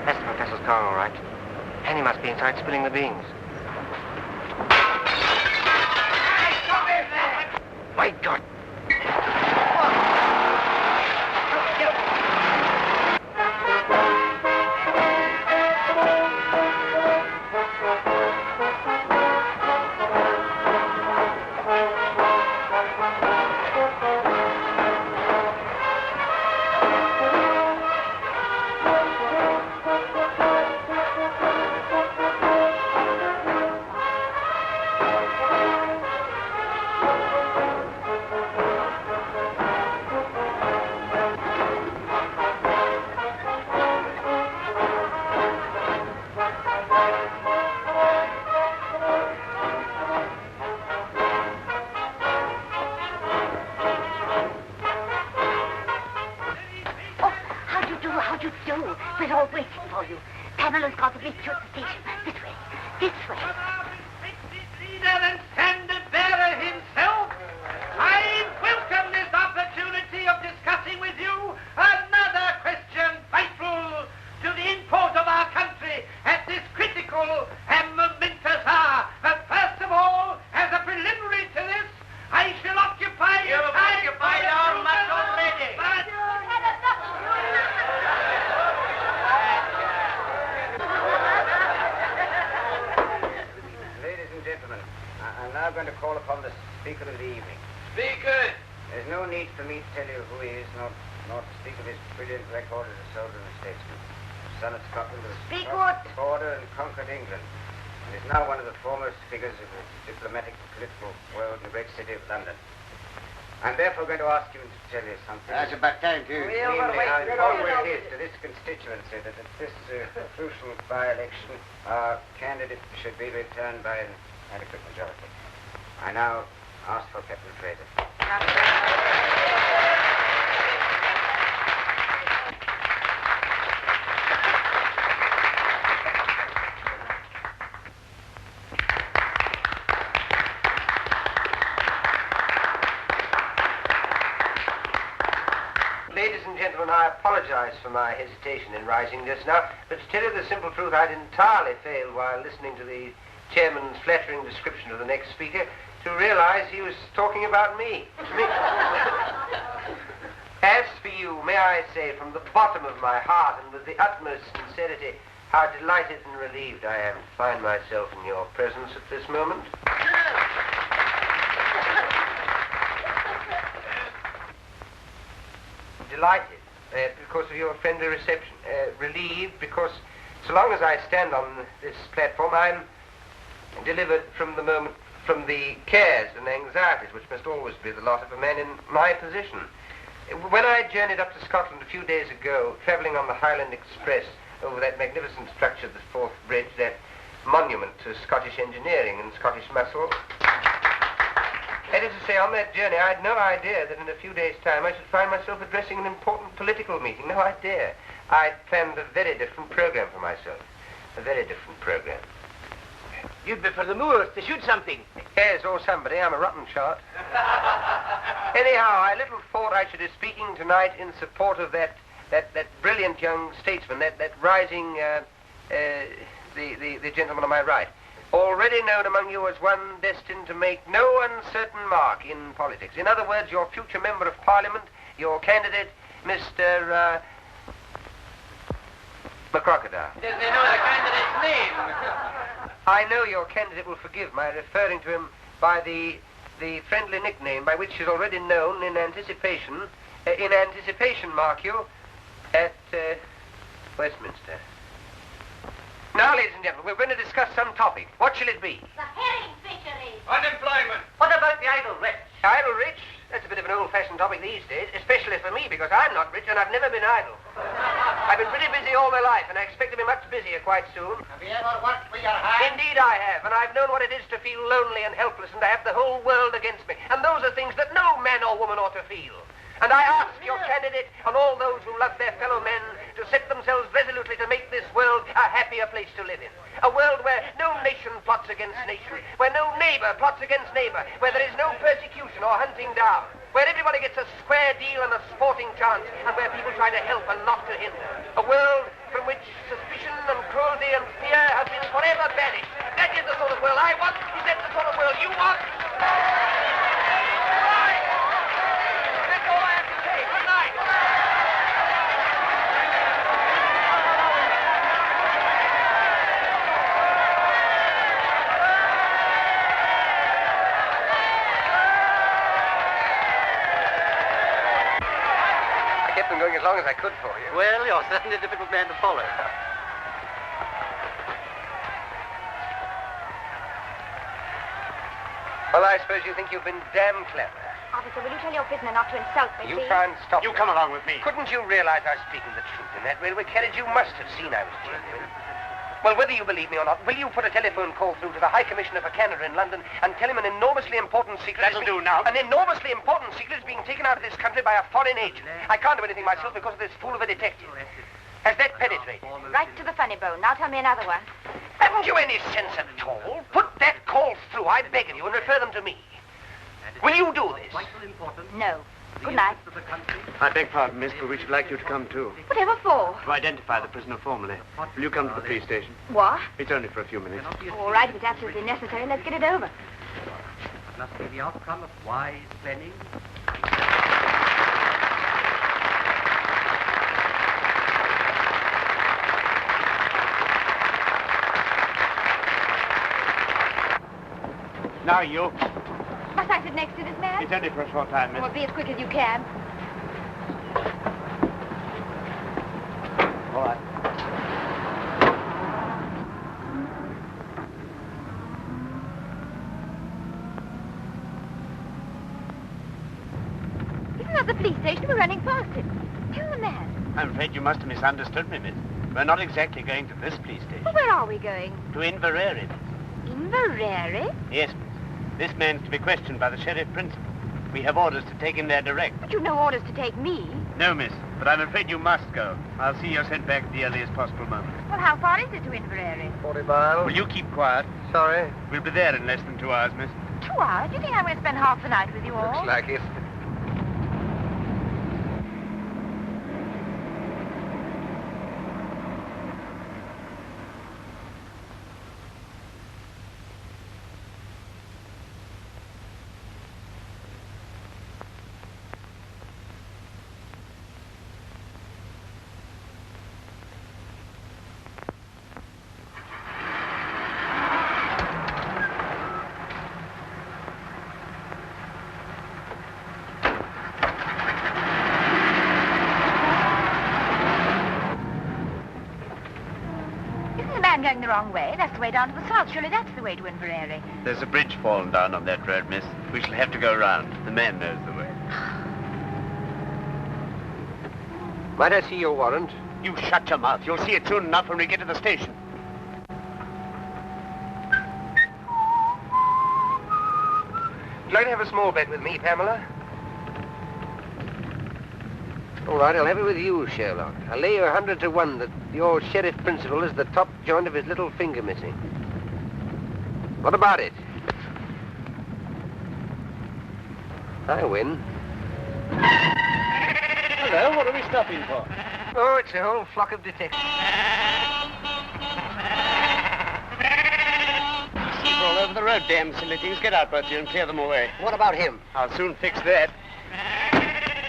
That's the professor's car, all right. Henny must be inside spilling the beans. My God! We're all waiting for you. Pamela's got to meet you at the station. This way. This way. Leader and standard bearer himself, I welcome this opportunity of discussing with you another question vital to the import of our country at this critical and momentous hour. But first of all, as a preliminary to this, I shall occupy your time. You've occupied our much already. Ladies and gentlemen, I'm now going to call upon the speaker of the evening. Speaker! There's no need for me to tell you who he is, nor to speak of his brilliant record as a soldier and statesman. Son of Scotland, who Speak crossed what? the border and conquered England, and is now one of the foremost figures of the diplomatic and political world in the great city of London. I'm therefore going to ask you to tell you something. That's about time, too. Namely, how important it is to this constituency that at this crucial by-election, our candidate should be returned by an adequate majority. I now ask for Captain Fraser. Ladies and gentlemen, I apologize for my hesitation in rising just now, but to tell you the simple truth, I'd entirely failed while listening to the chairman's flattering description of the next speaker to realize he was talking about me. As for you, may I say from the bottom of my heart and with the utmost sincerity, how delighted and relieved I am to find myself in your presence at this moment. Delighted because of your friendly reception. Relieved because so long as I stand on this platform, I'm delivered from the cares and anxieties which must always be the lot of a man in my position. When I journeyed up to Scotland a few days ago, travelling on the Highland Express over that magnificent structure, the Forth Bridge, that monument to Scottish engineering and Scottish muscle, that is to say, on that journey, I had no idea that in a few days' time I should find myself addressing an important political meeting. No idea. I'd planned a very different program for myself. A very different program. You'd be for the moors to shoot something. Yes, or somebody. I'm a rotten shot. Anyhow, I little thought I should be speaking tonight in support of that brilliant young statesman, that rising, the gentleman on my right. Already known among you as one destined to make no uncertain mark in politics. In other words, your future member of Parliament, your candidate, Mr. McCrocodile. Does they know the candidate's name? I know your candidate will forgive my referring to him by the friendly nickname by which he's already known in anticipation, mark you, at Westminster. Now, ladies and gentlemen, we're going to discuss some topic. What shall it be? The herring fisheries. Unemployment. What about the idle rich? Idle rich? That's a bit of an old-fashioned topic these days, especially for me, because I'm not rich and I've never been idle. I've been pretty busy all my life, and I expect to be much busier quite soon. Have you ever worked for your hand? Indeed I have, and I've known what it is to feel lonely and helpless and to have the whole world against me. And those are things that no man or woman ought to feel. And I ask your candidate and all those who love their fellow men to set themselves resolutely to make this world a happier place to live in. A world where no nation plots against nation, where no neighbor plots against neighbor, where there is no persecution or hunting down, where everybody gets a square deal and a sporting chance, and where people try to help and not to hinder. A world from which suspicion and cruelty and fear have been forever banished. That is the sort of world I want. Is that the sort of world you want? Going as long as I could for you. Well, you're certainly a difficult man to follow. Well, I suppose you think you've been damn clever. Officer, will you tell your prisoner not to insult me, You please? try and stop You me. come along with me. Couldn't you realize I was speaking the truth in that railway carriage? You must have seen I was genuine. Well, whether you believe me or not, will you put a telephone call through to the High Commissioner for Canada in London and tell him an enormously important secret... That'll do now. An enormously important secret is being taken out of this country by a foreign agent. I can't do anything myself because of this fool of a detective. Has that penetrated? Right to the funny bone. Now tell me another one. Haven't you any sense at all? Put that call through, I beg of you, and refer them to me. Will you do this? No. Good night. I beg pardon, miss, but we should like you to come too. Whatever for? To identify the prisoner formally. Will you come to the police station? What? It's only for a few minutes. All right, if it's absolutely necessary, let's get it over. Must be the outcome of wise planning. Now you. Must I sit next to this man? It's only for a short time, miss. Well, be as quick as you can. All right. Isn't that the police station? We're running past it. Tell the man. I'm afraid you must have misunderstood me, miss. We're not exactly going to this police station. Well, where are we going? To Inverary. Inverary? Yes, miss. This man's to be questioned by the sheriff principal. We have orders to take him there direct. But you've no orders to take me. No, miss, but I'm afraid you must go. I'll see you're sent back at the earliest possible moment. Well, how far is it to Inverary? 40 miles. Will you keep quiet? Sorry. We'll be there in less than 2 hours, miss. 2 hours? Do you think I'm going to spend half the night with you all? Looks like it. There's a man going the wrong way. That's the way down to the south. Surely that's the way to Inverary. There's a bridge fallen down on that road, miss. We shall have to go round. The man knows the way. Might I see your warrant? You shut your mouth. You'll see it soon enough when we get to the station. Would you like to have a small bet with me, Pamela? All right, I'll have it with you, Sherlock. I'll lay you 100 to 1 that your sheriff principal is the top joint of his little finger missing. What about it? I win. Hello, what are we stopping for? Oh, it's a whole flock of detectives. Sheep all over the road, damn silly things. Get out, both of you, and clear them away. What about him? I'll soon fix that.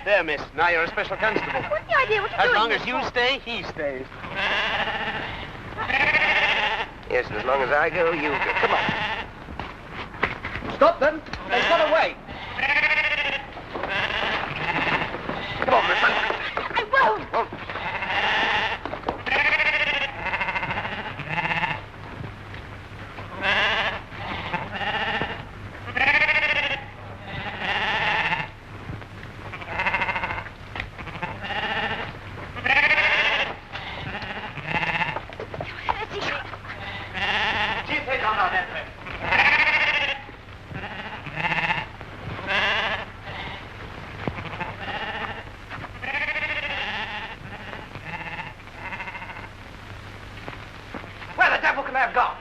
There, miss. Now you're a special constable. What's the idea? What are you As doing long this as you for? stay, he stays. Yes, and as long as I go, you go. Come on. Stop them. They've got away. Come on, Miss. I won't. Won't. Where the devil can they have gone?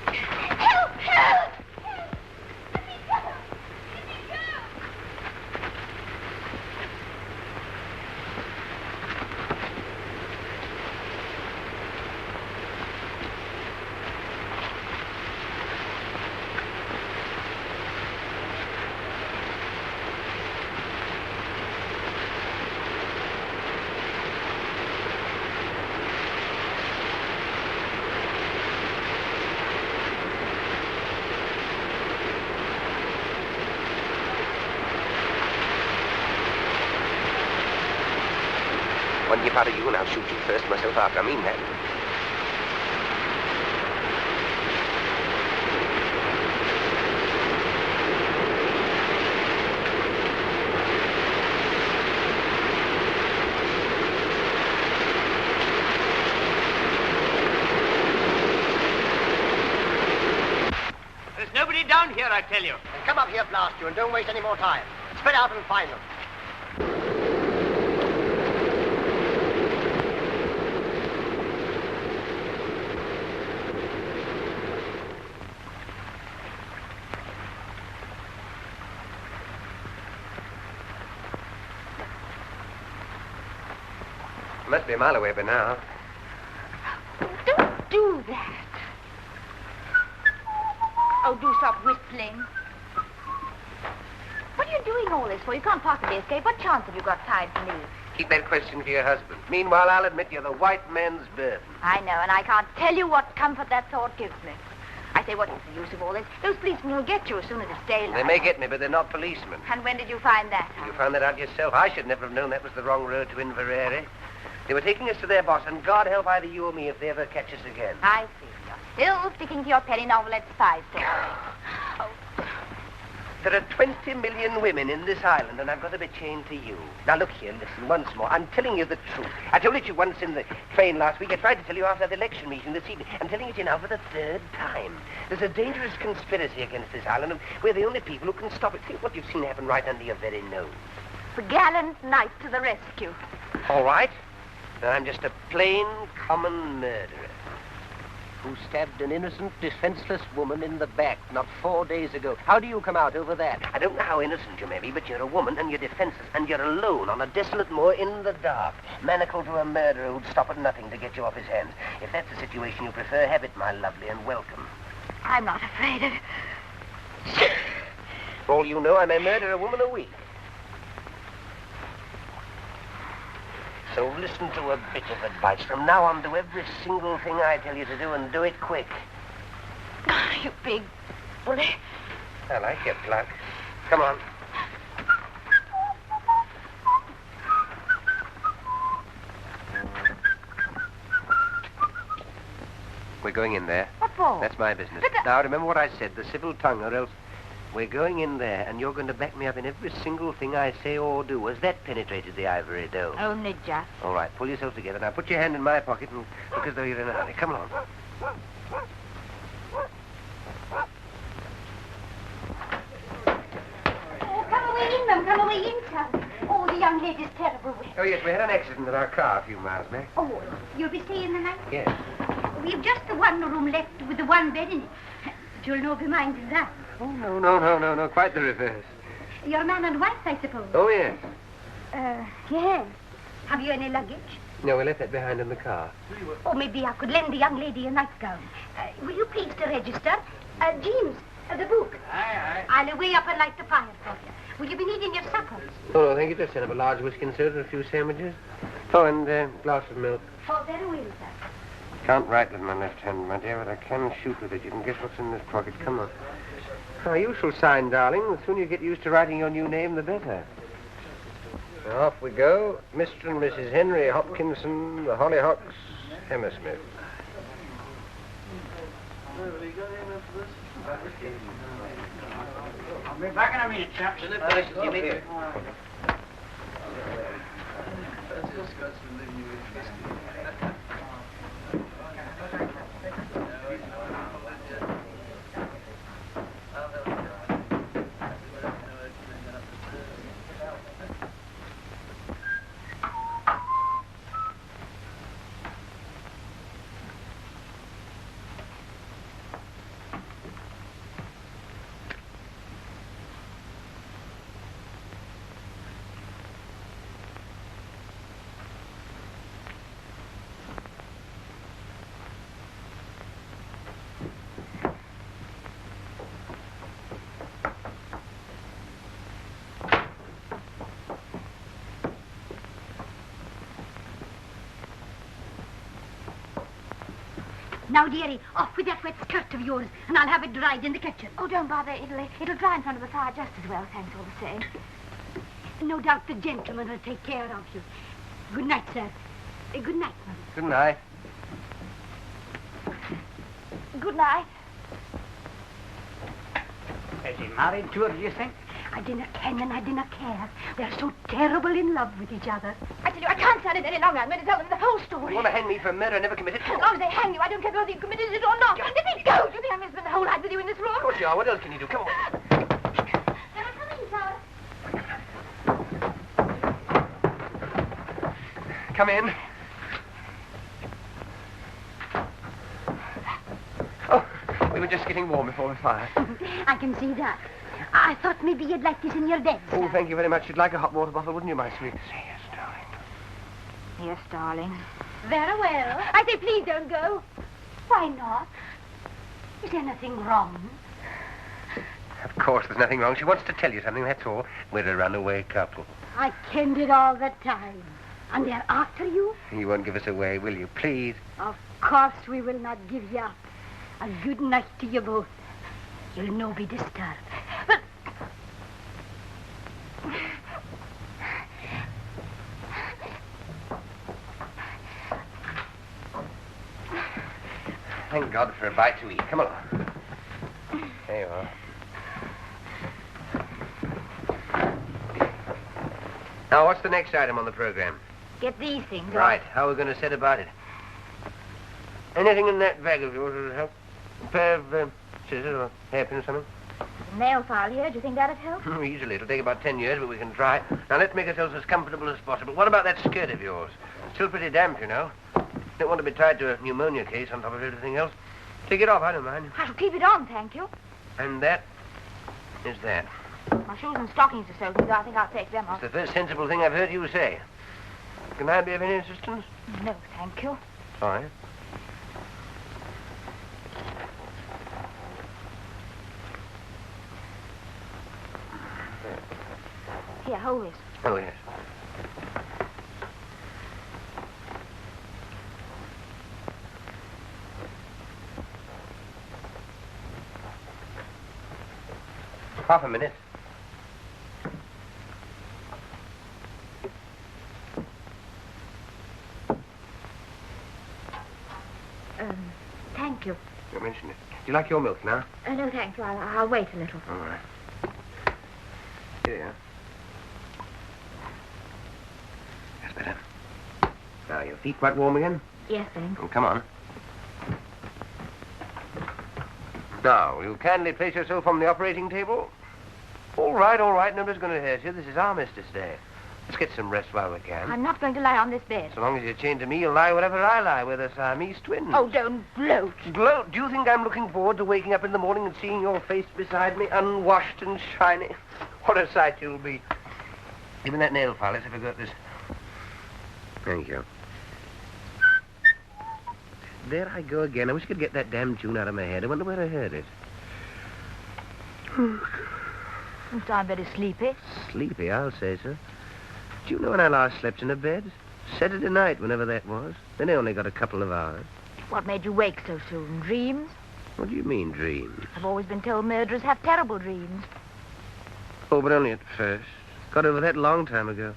Help! Help! One nip out of you and I'll shoot you first, myself after. I mean that. There's nobody down here, I tell you. Then come up here, blast you, and don't waste any more time. Spread out and find them. Must be a mile away by now. Don't do that. Oh, do stop whistling. What are you doing all this for? You can't possibly escape. What chance have you got tied to leave? Keep that question for your husband. Meanwhile, I'll admit you're the white man's burden. I know, and I can't tell you what comfort that thought gives me. I say, what is the use of all this? Those policemen will get you as soon as it's daylight. They may get me, but they're not policemen. And when did you find that out? You found that out yourself. I should never have known that was the wrong road to Inverary. They were taking us to their boss, and God help either you or me if they ever catch us again. I see. You're still sticking to your penny novelette spy story. Oh. There are 20 million women in this island, and I've got to be chained to you. Now, look here, listen, once more. I'm telling you the truth. I told it to you once in the train last week. I tried to tell you after the election meeting this evening. I'm telling it to you now for the third time. There's a dangerous conspiracy against this island, and we're the only people who can stop it. Think what you've seen happen right under your very nose. The gallant knight to the rescue. All right. Then I'm just a plain, common murderer who stabbed an innocent, defenseless woman in the back not 4 days ago. How do you come out over that? I don't know how innocent you may be, but you're a woman and you're defenseless and you're alone on a desolate moor in the dark, manacled to a murderer who'd stop at nothing to get you off his hands. If that's the situation you prefer, have it, my lovely, and welcome. I'm not afraid of... For all you know, I may murder a woman a week. So listen to a bit of advice. From now on, do every single thing I tell you to do, and do it quick. You big bully. I like your pluck. Come on. We're going in there. What for? That's my business. But Now, remember what I said, the civil tongue, or else... We're going in there, and you're going to back me up in every single thing I say or do. Has that penetrated the ivory dome? Only just. All right, pull yourself together. Now, put your hand in my pocket and look as though you're in a hurry. Come along. Oh, come away in, ma'am. Come away in, son. Oh, the young lady's terrible. Oh, yes, we had an accident in our car a few miles back. Oh, you'll be staying the night? Yes. We've just the one room left with the one bed in it. But you'll know if your mind is that. Oh, no. Quite the reverse. You're man and wife, I suppose. Oh, yes. Yes. Have you any luggage? No, we left that behind in the car. Oh, maybe I could lend the young lady a nightgown. Will you please to register? James, the book. Aye. I'll away up and light the fire for you. Will you be needing your supper? Oh, no, thank you. Just send up a large whiskey and soda and a few sandwiches. Oh, and a glass of milk. Oh, very well, sir. Can't write with my left hand, my dear, but I can shoot with it. You can guess what's in this pocket. Come on. Now, you shall sign, darling. The sooner you get used to writing your new name, the better. Now, off we go. Mr. and Mrs. Henry Hopkinson, the Hollyhocks, Hammersmith. I'll be back in a minute, chaps. Now, dearie, off with that wet skirt of yours, and I'll have it dried in the kitchen. Oh, don't bother. It'll dry in front of the fire just as well, thanks all the same. No doubt the gentleman will take care of you. Good night, sir. Good night, ma'am. Good night. Good night. Is he married to her, do you think? I dinna ken and I dinna care. They're so terrible in love with each other. I tell you, I can't stand it any longer. I'm going to tell them the whole story. You want to hang me for murder never committed? As long as they hang you, I don't care whether you committed it or not. Let me go. Do you think I'm going to spend the whole night with you in this room? Of course you are. What else can you do? Come on. Can I come in, sir? Come in. Oh, we were just getting warm before the fire. I can see that. I thought maybe you'd like this in your bed, sir. Oh, thank you very much. You'd like a hot water bottle, wouldn't you, my sweet? Yes, darling. Very well. I say, please don't go. Why not? Is anything wrong? Of course, there's nothing wrong. She wants to tell you something, that's all. We're a runaway couple. I kenned it all the time. And they're after you? You won't give us away, will you? Please. Of course we will not give you up. A good night to you both. You'll no be disturbed. But... Thank God for a bite to eat. Come along. There you are. Now, what's the next item on the program? Get these things. Right. How are we going to set about it? Anything in that bag of yours will help? A pair of scissors or hairpin or something? Nail file here. Do you think that'd help? Easily. It'll take about 10 years, but we can try. Now, let's make ourselves as comfortable as possible. What about that skirt of yours? Still pretty damp, you know. Don't want to be tied to a pneumonia case on top of everything else. Take it off, I don't mind. I shall keep it on, thank you. And that is that. My shoes and stockings are soaking, so I think I'll take them off. It's the first sensible thing I've heard you say. Can I be of any assistance? No, thank you. All right. Here, hold this. Oh, yes. Half a minute. Thank you. Don't mention it. Do you like your milk now? No, thank you. I'll wait a little. All right. Here you are. That's better. Now, your feet quite warm again? Yes, thanks. Oh, come on. Now, will you kindly place yourself on the operating table? All right. Nobody's going to hurt you. This is Armistice Day. Let's get some rest while we can. I'm not going to lie on this bed. So long as you're chained to me, you'll lie wherever I lie. We're the Siamese twins. Oh, don't gloat. Gloat? Do you think I'm looking forward to waking up in the morning and seeing your face beside me, unwashed and shiny? What a sight you'll be. Give me that nail file. Let's have a go at this. Thank you. There I go again. I wish I could get that damn tune out of my head. I wonder where I heard it. You sound very sleepy. Sleepy, I'll say so. Do you know when I last slept in a bed? Saturday night, whenever that was. Then I only got a couple of hours. What made you wake so soon? Dreams? What do you mean, dreams? I've always been told murderers have terrible dreams. Oh, but only at first. Got over that a long time ago.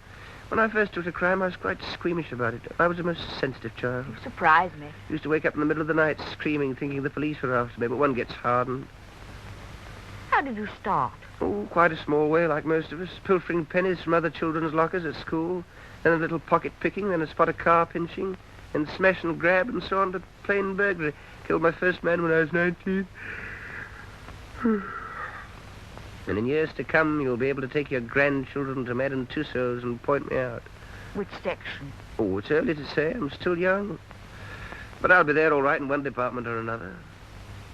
When I first took to crime, I was quite squeamish about it. I was a most sensitive child. You surprise me. Used to wake up in the middle of the night screaming, thinking the police were after me, but one gets hardened. How did you start? Oh, quite a small way, like most of us. Pilfering pennies from other children's lockers at school. Then a little pocket picking, then a spot of car pinching. And smash and grab and so on to plain burglary. Killed my first man when I was 19. And in years to come, you'll be able to take your grandchildren to Madame Tussauds and point me out. Which section? Oh, it's early to say. I'm still young. But I'll be there all right in one department or another.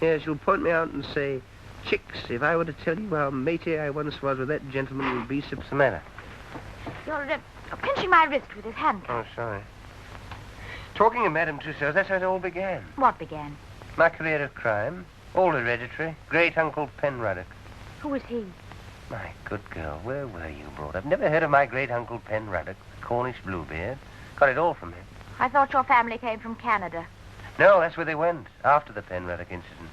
Yes, you'll point me out and say, Chicks, if I were to tell you how matey I once was with that gentleman, you'd be what's the matter? You're pinching my wrist with his hand. Oh, sorry. Talking of Madame Tussauds, that's how it all began. What began? My career of crime. All hereditary. Great-uncle Penruddock. Who was he? My good girl, where were you brought up? Never heard of my great-uncle Penruddock, the Cornish Bluebeard? Got it all from him. I thought your family came from Canada. No, that's where they went, after the Penruddock incident.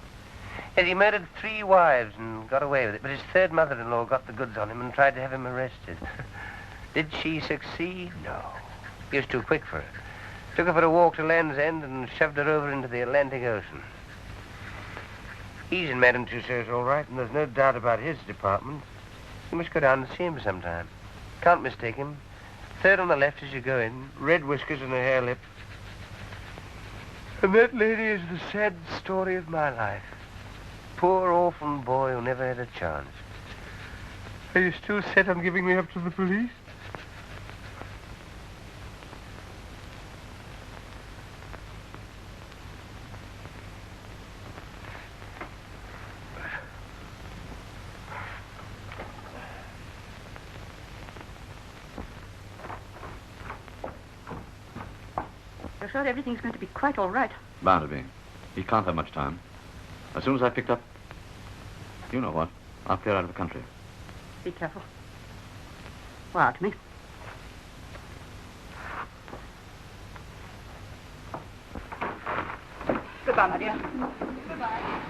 Yes, he murdered 3 wives and got away with it, but his third mother-in-law got the goods on him and tried to have him arrested. Did she succeed? No. He was too quick for her. Took her for a walk to Land's End and shoved her over into the Atlantic Ocean. He's in Madame Tussauds all right, and there's no doubt about his department. You must go down and see him sometime. Can't mistake him. Third on the left as you go in, red whiskers and a hare lip. And that lady is the sad story of my life. Poor orphan boy who never had a chance. Are you still set on giving me up to the police? You're sure everything's going to be quite all right? Bound to be. He can't have much time. As soon as I picked up... You know what? I'll clear out of the country. Be careful. Wow, to me. Goodbye, my dear. Goodbye.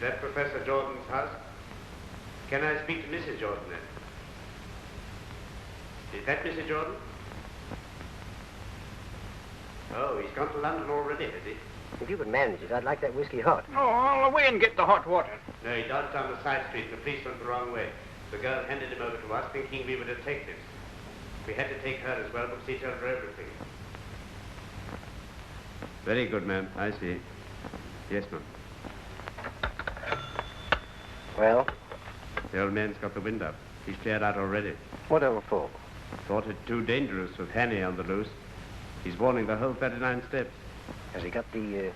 that Professor Jordan's house? Can I speak to Mrs. Jordan then? Is that Mrs. Jordan? Oh, he's gone to London already, has he? If you could manage it, I'd like that whiskey hot. Oh, I'll away and get the hot water. No, he dodged down the side street and the police went the wrong way. The girl handed him over to us thinking we were detectives. We had to take her as well because he told her everything. Very good, ma'am. I see. Yes, ma'am. Well? The old man's got the wind up. He's cleared out already. What all for? Thought it too dangerous with Hanny on the loose. He's warning the whole 39 steps. Has he got the, you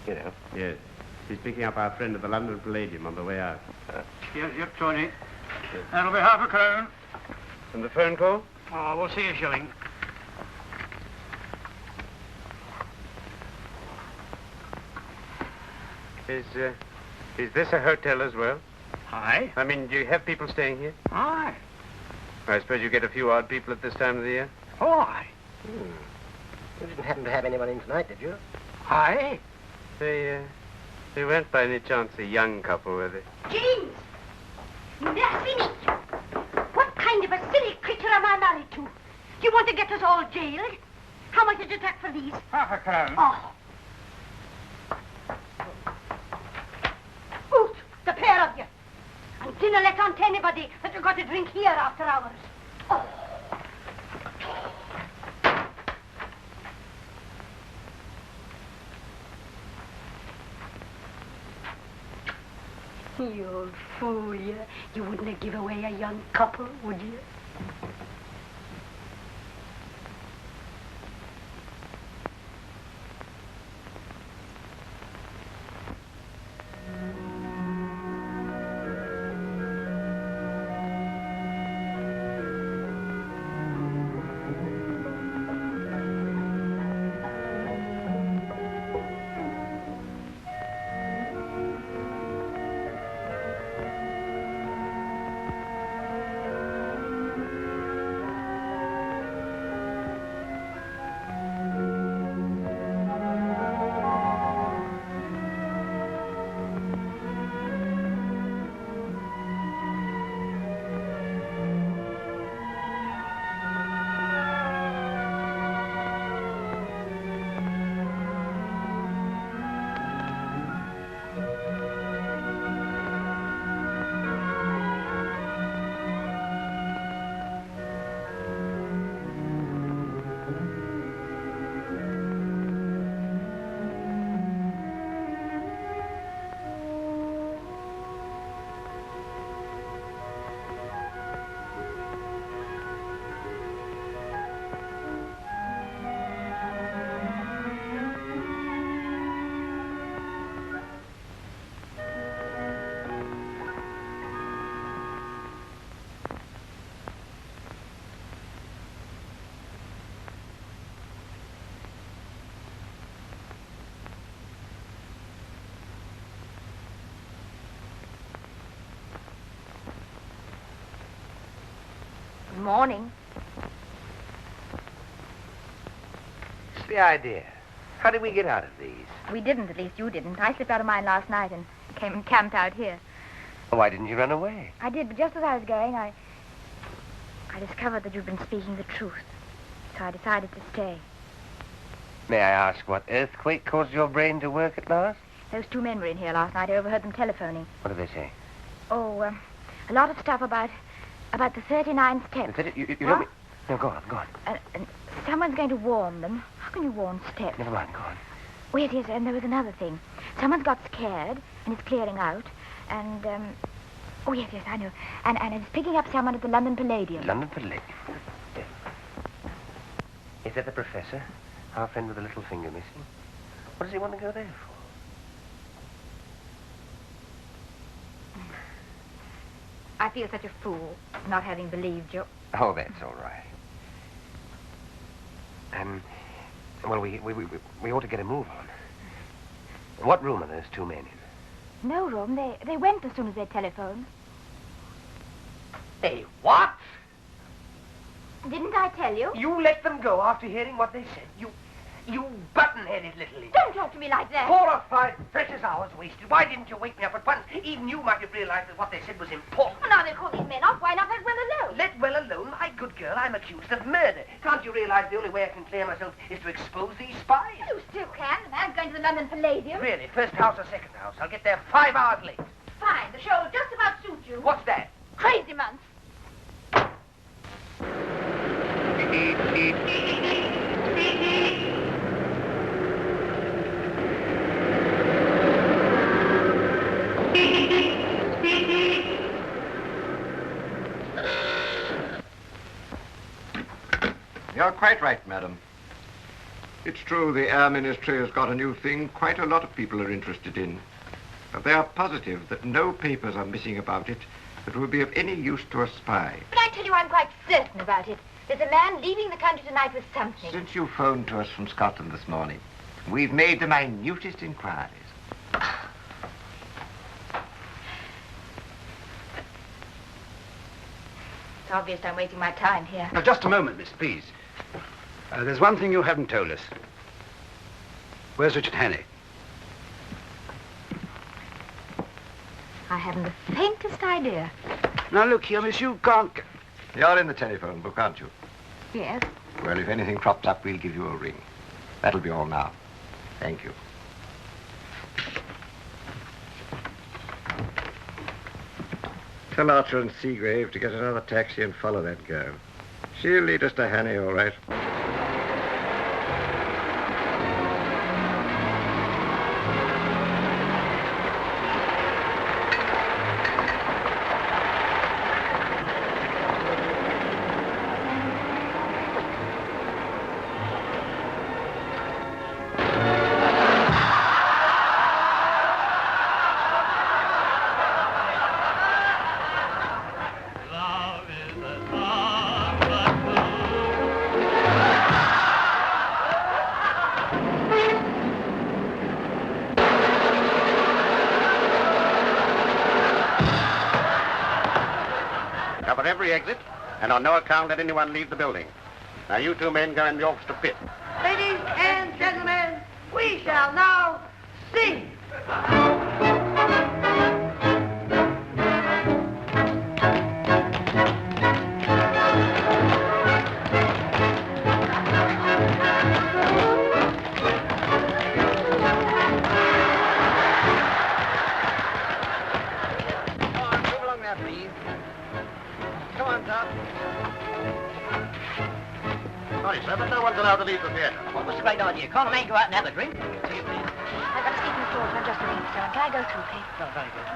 know? Yes. He's picking up our friend at the London Palladium on the way out. Yes, Tony. That'll be half a crown. And the phone call? Oh, we'll see a shilling. Is this a hotel as well? Aye. I mean, do you have people staying here? Aye. I suppose you get a few odd people at this time of the year? Oh, aye. You didn't happen to have anyone in tonight, did you? Aye. They weren't by any chance a young couple, were they? James! They're finished. What kind of a silly creature am I married to? Do you want to get us all jailed? How much did you take for these? Half a crown. Oh. Out, the pair of you. And dinna let on to anybody that you've got to drink here after hours. Oh. You old fool, you. You wouldn't give away a young couple, would you? Good morning. What's the idea? How did we get out of these? We didn't, at least you didn't. I slipped out of mine last night and came and camped out here. Why didn't you run away? I did, but just as I was going, I discovered that you'd been speaking the truth. So I decided to stay. May I ask what earthquake caused your brain to work at last? Those two men were in here last night. I overheard them telephoning. What did they say? Oh, a lot of stuff about the 39 steps. You don't mean... No, go on, go on. And someone's going to warn them. How can you warn steps? Never mind, go on. Wait, yes, and there was another thing. Someone's got scared, and is clearing out, and, oh, yes, I know. And it's picking up someone at the London Palladium. London Palladium? Yes. Is that the professor? Our friend with the little finger missing? What does he want to go there for? I feel such a fool, not having believed you. Oh, that's all right. Well, we ought to get a move on. What room are those two men in? No room. They went as soon as they telephoned. Hey, what? Didn't I tell you? You let them go after hearing what they said. You button-headed little idiot. Don't talk to me like that. 4 or 5 precious hours wasted. Why didn't you wake me up at once? Even you might have realized that what they said was important. Well, now they'll call these men off. Why not let well alone? Let well alone, my good girl. I'm accused of murder. Can't you realize the only way I can clear myself is to expose these spies? You still can. The man's going to the London Palladium. Really? First house or second house? I'll get there 5 hours late. Fine. The show will just about suit you. What's that? Crazy months. You're quite right, madam. It's true the Air Ministry has got a new thing quite a lot of people are interested in. But they are positive that no papers are missing about it that will be of any use to a spy. But I tell you, I'm quite certain about it. There's a man leaving the country tonight with something. Since you phoned to us from Scotland this morning, we've made the minutest inquiries. It's obvious I'm wasting my time here. Now, just a moment, miss, please. There's one thing you haven't told us. Where's Richard Hannay? I haven't the faintest idea. Now, look here, miss, you can't... You're in the telephone book, aren't you? Yes? Well, if anything crops up, we'll give you a ring. That'll be all now. Thank you. Tell Archer and Seagrave to get another taxi and follow that girl. She'll lead us to Hannay, all right. Cover every exit, and on no account let anyone leave the building. Now, you two men go in the orchestra pit. Ladies and gentlemen, we shall now sing. Sorry, sir, but no one's allowed to leave the theatre. Well, what's a great idea? Can't a man go out and have a drink? I've got to speak in the stores. I'm just looking for someone. Can I go through, please? Oh, very good.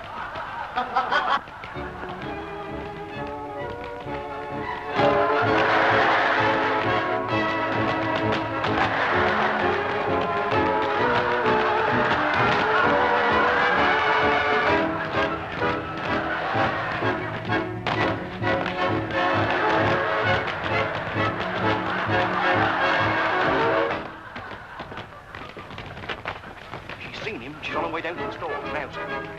She's on her way down to the store. Now, sir.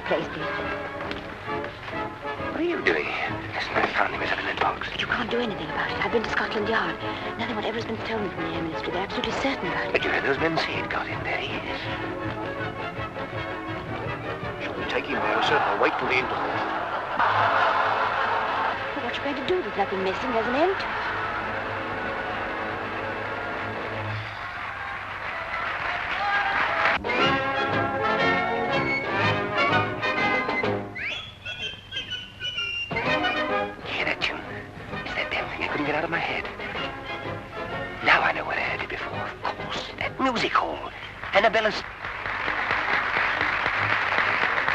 Place, please. What are you doing? Listen, I found him. He's up in that box. But you can't do anything about it. I've been to Scotland Yard. Nothing whatever has been stolen from the Air Ministry. They're absolutely certain about it. But you heard those men say he'd got in. There he is. Shall we take him closer or wait till the interval? Well, what you going to do? There's nothing missing. There's an end. Music hall. Annabella's...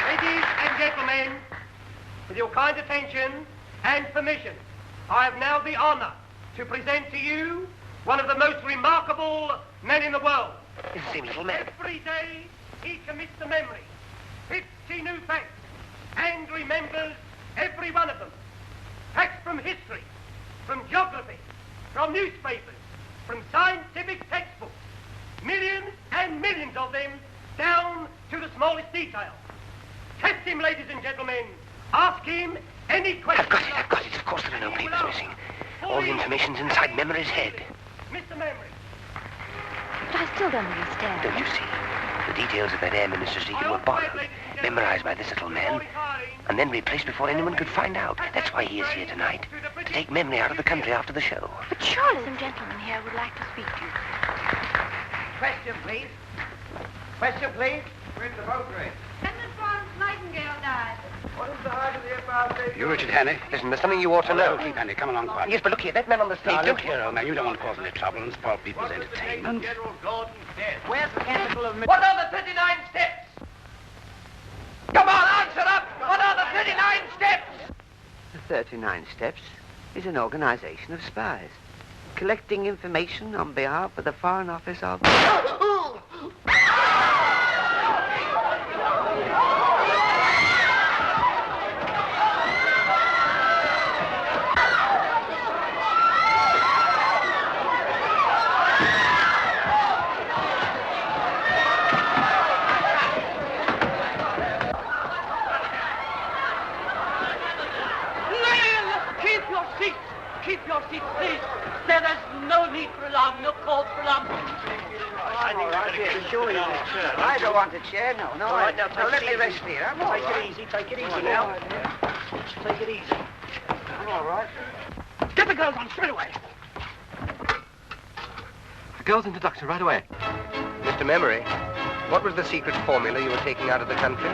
Ladies and gentlemen, with your kind attention and permission, I have now the honor to present to you one of the most remarkable men in the world. It's the same little man. Every day he commits to memory 50 new facts and remembers every one of them. Facts from history, from geography, from newspapers, from scientific textbooks. Millions and millions of them down to the smallest detail. Test him, ladies and gentlemen. Ask him any question. I've got it. Of course there are no papers missing. All the information's inside Memory's head. Mr. Memory. But I still don't understand. Don't you see? The details of that air minister's secret were borrowed, memorized by this little man, and then replaced before anyone could find out. That's why he is here tonight, to take Memory out of the country after the show. But surely some gentleman here would like to speak to you. Question, please. Question, please. Where's the boat race? When Miss Florence Nightingale died. What is the height of the Empire? You, Richard Hannay? Listen, there's something you ought to know. Keep Andy, come along quietly. Yes, but look here, that man on the stage... Now, look here, old man, you don't want to cause any trouble and spoil people's entertainment. General Gordon's death. Where's the capital of... What are the 39 steps? Come on, answer up! What are the 39 steps? The 39 Steps is an organization of spies, collecting information on behalf of the Foreign Office of... Keep your seat, please. There is no need for alarm, no cause for alarm. I don't want a chair, no. All right, now, let me rest here. I'm all Take right. it easy now. Take it easy. I'm all right. Get the girls on straight away. The girl's introduction right away. Mr. Memory, what was the secret formula you were taking out of the country?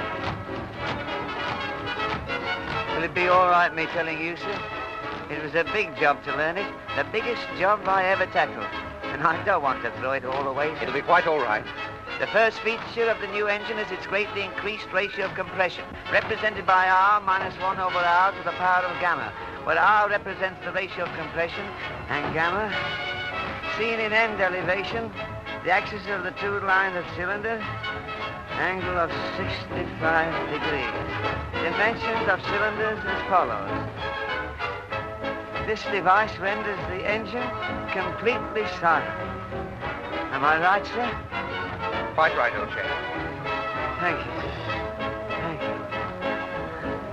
Will it be all right, me telling you, sir? It was a big job to learn it, the biggest job I ever tackled. And I don't want to throw it all away. It'll be quite all right. The first feature of the new engine is its greatly increased ratio of compression, represented by R minus 1 over R to the power of gamma, where R represents the ratio of compression, and gamma, seen in end elevation, the axis of the two lines of cylinder, angle of 65 degrees. Dimensions of cylinders as follows. This device renders the engine completely silent. Am I right, sir? Quite right, old chap. Thank you, sir. Thank you.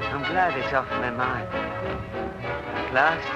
I'm glad it's off my mind. At last,